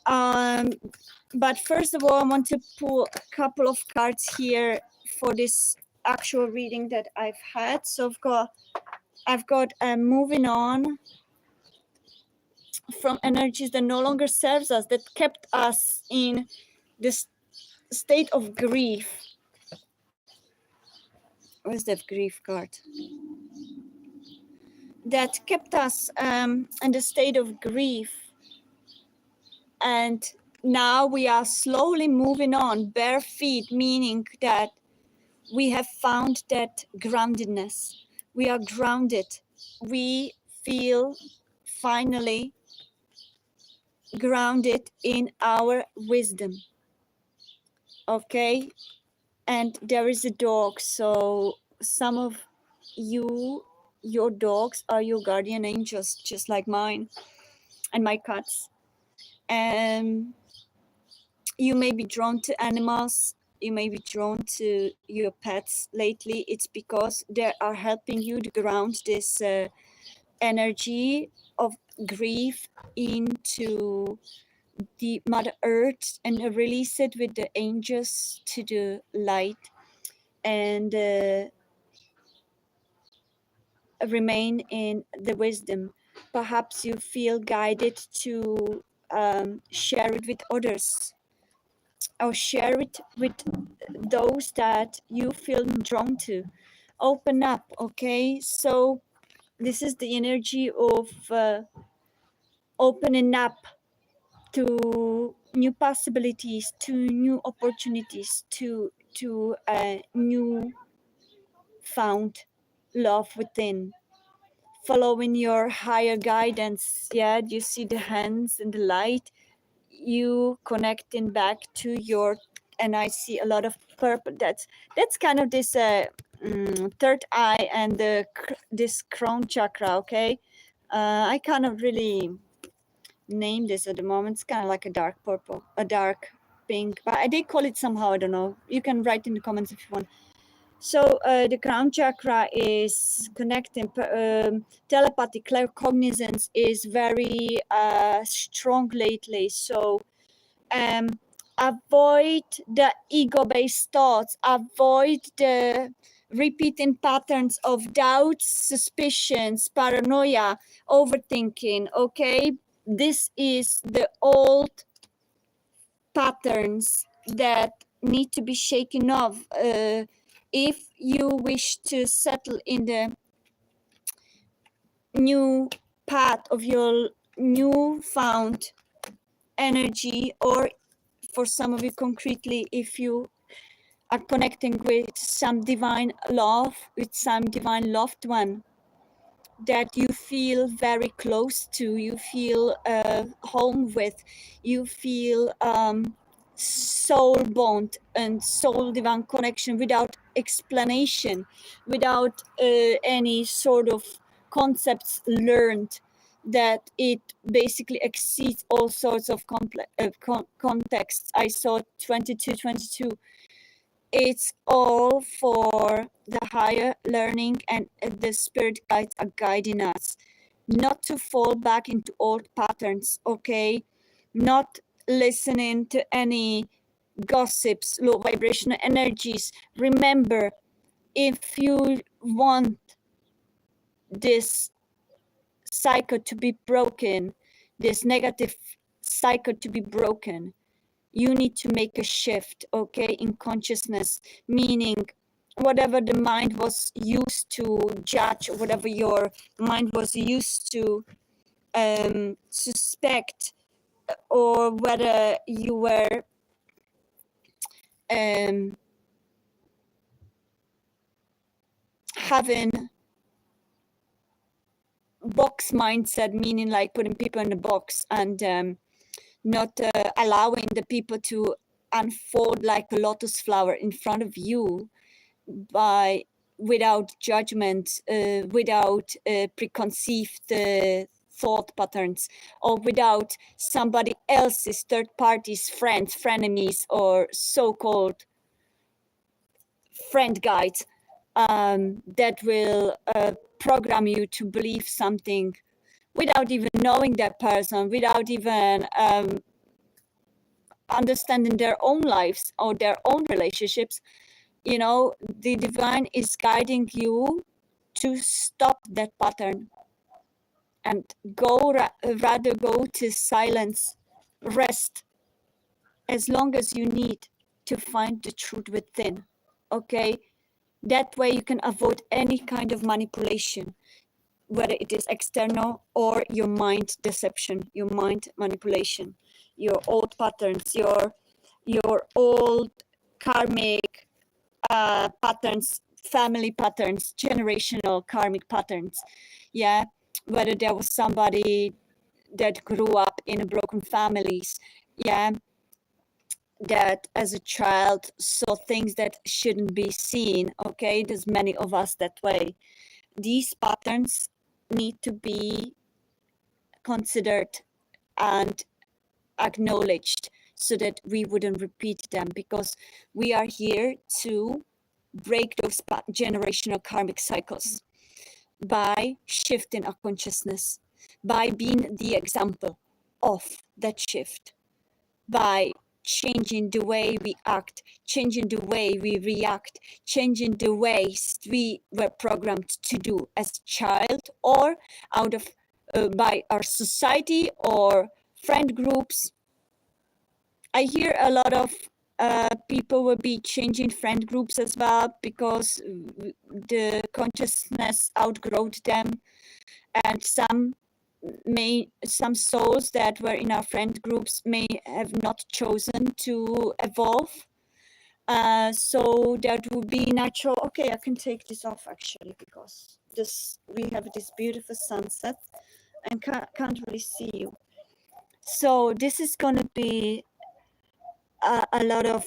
But first of all, I want to pull a couple of cards here for this actual reading that I've had. So I've got moving on from energies that no longer serves us, that kept us in this state of grief. Where's that grief card? That kept us in the state of grief. And now we are slowly moving on, bare feet, meaning that we have found that groundedness. We are grounded. We feel finally grounded in our wisdom. Okay, and there is a dog, so some of you, your dogs are your guardian angels, just like mine and my cats. And you may be drawn to animals, you may be drawn to your pets lately. It's because they are helping you to ground this energy of grief into the Mother Earth and release it with the angels to the light, and remain in the wisdom. Perhaps you feel guided to share it with others, or share it with those that you feel drawn to. Open up, okay? So this is the energy of opening up to new possibilities, to new opportunities, to new found love within, following your higher guidance. Yeah, you see the hands and the light, you connecting back to your, and I see a lot of purple. That's kind of this third eye and this crown chakra. Okay, I kind of really name this at the moment. It's kind of like a dark purple, a dark pink, but I did call it somehow. I don't know. You can write in the comments if you want. So the crown chakra is connecting. Telepathy, claircognizance is very strong lately. So avoid the ego-based thoughts. Avoid the repeating patterns of doubts, suspicions, paranoia, overthinking. Okay, this is the old patterns that need to be shaken off if you wish to settle in the new path of your newfound energy, or for some of you concretely, if you are connecting with some divine love, with some divine loved one that you feel very close to, you feel home with, you feel soul bond and soul divine connection without explanation, without any sort of concepts learned, that it basically exceeds all sorts of contexts. I saw 2222. It's all for the higher learning, and the spirit guides are guiding us not to fall back into old patterns, okay? Not listening to any gossips, low vibrational energies. Remember, if you want this cycle to be broken, this negative cycle to be broken, you need to make a shift, okay, in consciousness, meaning whatever the mind was used to judge, or whatever your mind was used to suspect, or whether you were having box mindset, meaning like putting people in a box and not allowing the people to unfold like a lotus flower in front of you, by without judgment, without preconceived thought patterns, or without somebody else's third parties, friends, frenemies, or so-called friend guides that will program you to believe something without even knowing that person, without even understanding their own lives or their own relationships. You know, the divine is guiding you to stop that pattern and rather go to silence, rest, as long as you need to find the truth within. Okay, that way you can avoid any kind of manipulation, whether it is external or your mind deception, your mind manipulation, your old patterns, your old karmic patterns, family patterns, generational karmic patterns. Yeah, whether there was somebody that grew up in a broken families, yeah, that as a child saw things that shouldn't be seen. Okay, there's many of us that way. These patterns need to be considered and acknowledged so that we wouldn't repeat them, because we are here to break those generational karmic cycles by shifting our consciousness, by being the example of that shift, by changing the way we act, changing the way we react, changing the ways we were programmed to do as a child, or out of by our society or friend groups. I hear a lot of people will be changing friend groups as well, because the consciousness outgrowed them, and some souls that were in our friend groups may have not chosen to evolve. So that would be natural. Okay, I can take this off actually, because we have this beautiful sunset and can't really see you. So this is going to be a lot of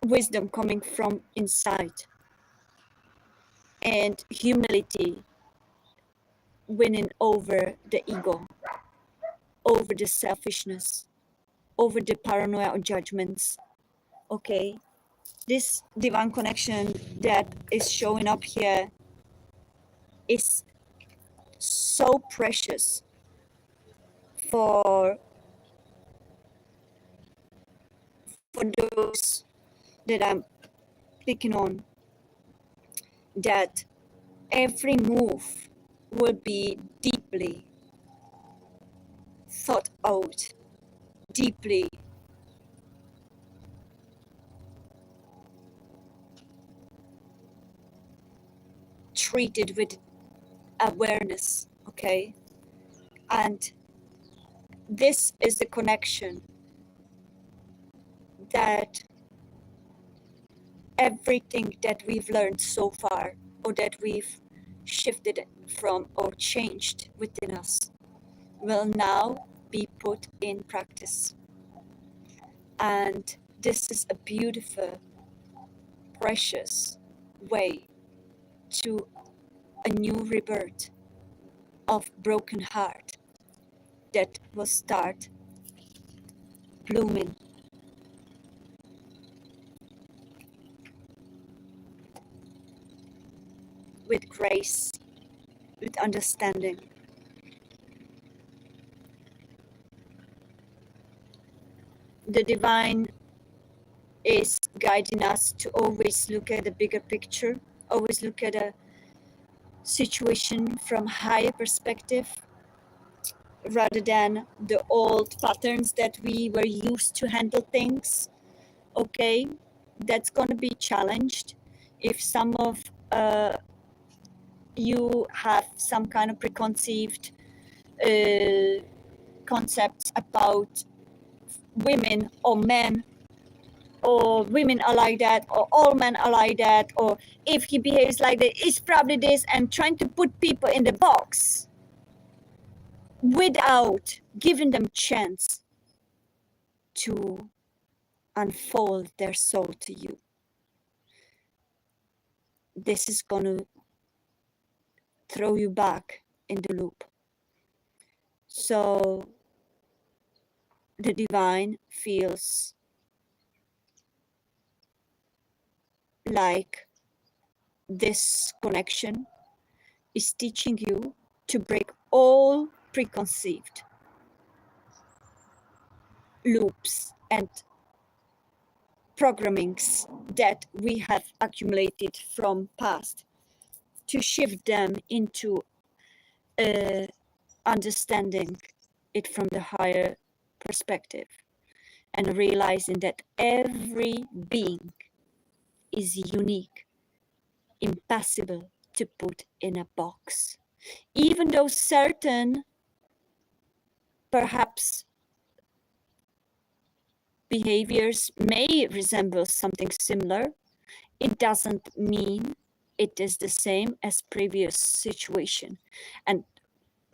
wisdom coming from inside, and humility winning over the ego, over the selfishness, over the paranoia or judgments. Okay, this divine connection that is showing up here is so precious for those that I'm picking on, that every move will be deeply thought out, deeply treated with awareness. Okay, and this is the connection that everything that we've learned so far, or that we've shifted from or changed within us, will now be put in practice. And this is a beautiful, precious way to a new rebirth of broken heart that will start blooming with grace, with understanding. The divine is guiding us to always look at the bigger picture, always look at a situation from higher perspective, rather than the old patterns that we were used to handle things. Okay, that's going to be challenged if some of you have some kind of preconceived concepts about women or men, or women are like that, or all men are like that, or if he behaves like that, it's probably this, and trying to put people in the box without giving them chance to unfold their soul to you. This is going to throw you back in the loop. So the divine feels like this connection is teaching you to break all preconceived loops and programmings that we have accumulated from past, to shift them into understanding it from the higher perspective, and realizing that every being is unique, impossible to put in a box. Even though certain, perhaps, behaviors may resemble something similar, it doesn't mean it is the same as previous situation and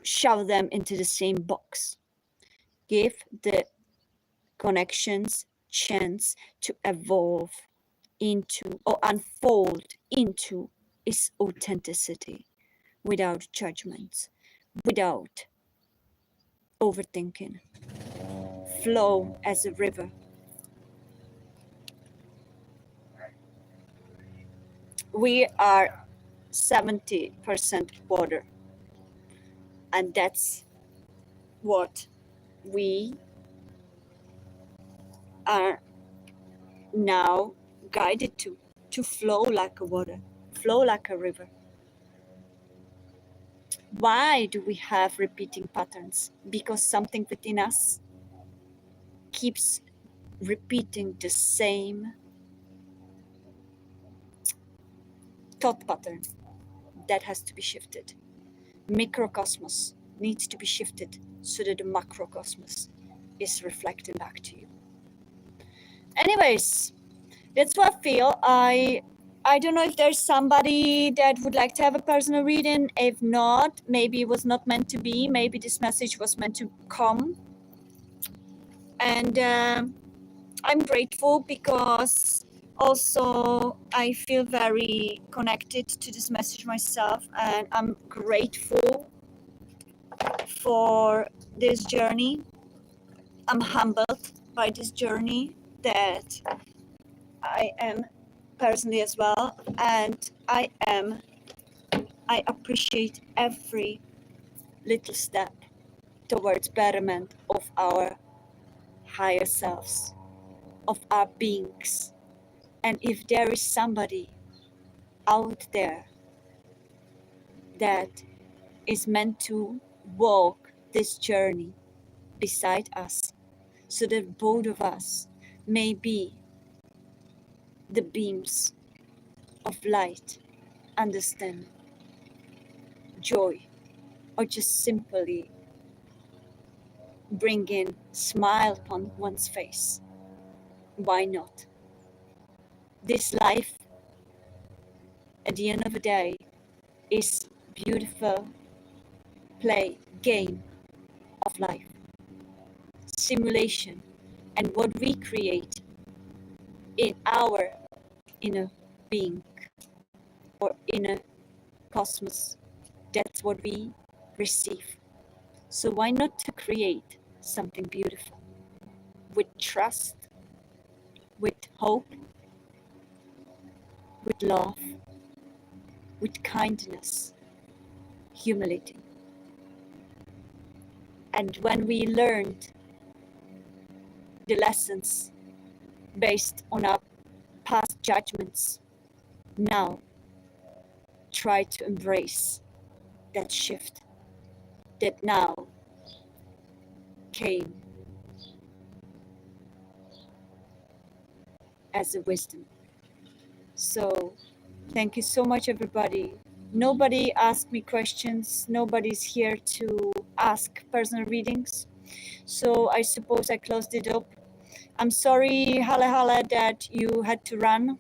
shove them into the same box. Give the connections chance to evolve into or unfold into its authenticity without judgments, without overthinking. Flow as a river. We are 70% water, and that's what we are now guided to flow like a water, flow like a river. Why do we have repeating patterns? Because something within us keeps repeating the same thought pattern that has to be shifted. Microcosmos needs to be shifted so that the macrocosmos is reflecting back to you. Anyways, that's what I feel. I don't know if there's somebody that would like to have a personal reading. If not, maybe it was not meant to be. Maybe this message was meant to come. And I'm grateful because also I feel very connected to this message myself, and I'm grateful for this journey. I'm humbled by this journey that I am personally as well, and I appreciate every little step towards betterment of our higher selves, of our beings. And if there is somebody out there that is meant to walk this journey beside us, so that both of us may be the beams of light, understand, joy, or just simply bring in smile upon one's face. Why not? This life, at the end of the day, is beautiful play game of life, simulation, and what we create in our inner being or inner cosmos, that's what we receive. So why not to create something beautiful with trust, with hope, with love, with kindness, humility. And when we learned the lessons based on our past judgments, now try to embrace that shift that now came as a wisdom. So thank you so much, everybody. Nobody asked me questions. Nobody's here to ask personal readings. So I suppose I closed it up. I'm sorry, Hala, that you had to run.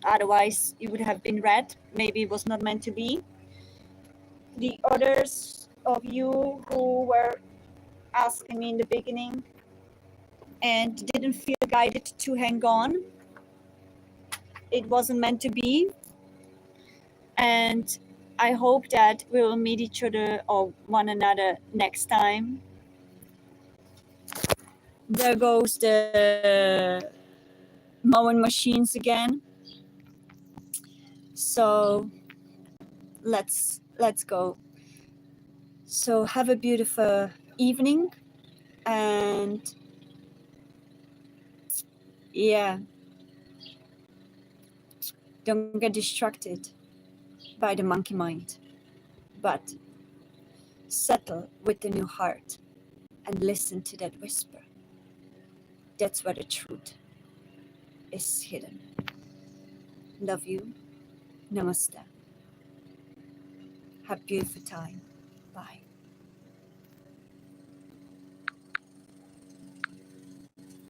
Otherwise, it would have been read. Maybe it was not meant to be. The others of you who were asking me in the beginning and didn't feel guided to hang on, it wasn't meant to be. And I hope that we will meet each other or one another next time. There goes the mowing machines again. So let's go. So have a beautiful evening, and yeah, don't get distracted by the monkey mind, but settle within your heart and listen to that whisper. That's where the truth is hidden. Love you. Namaste. Have a beautiful time. Bye.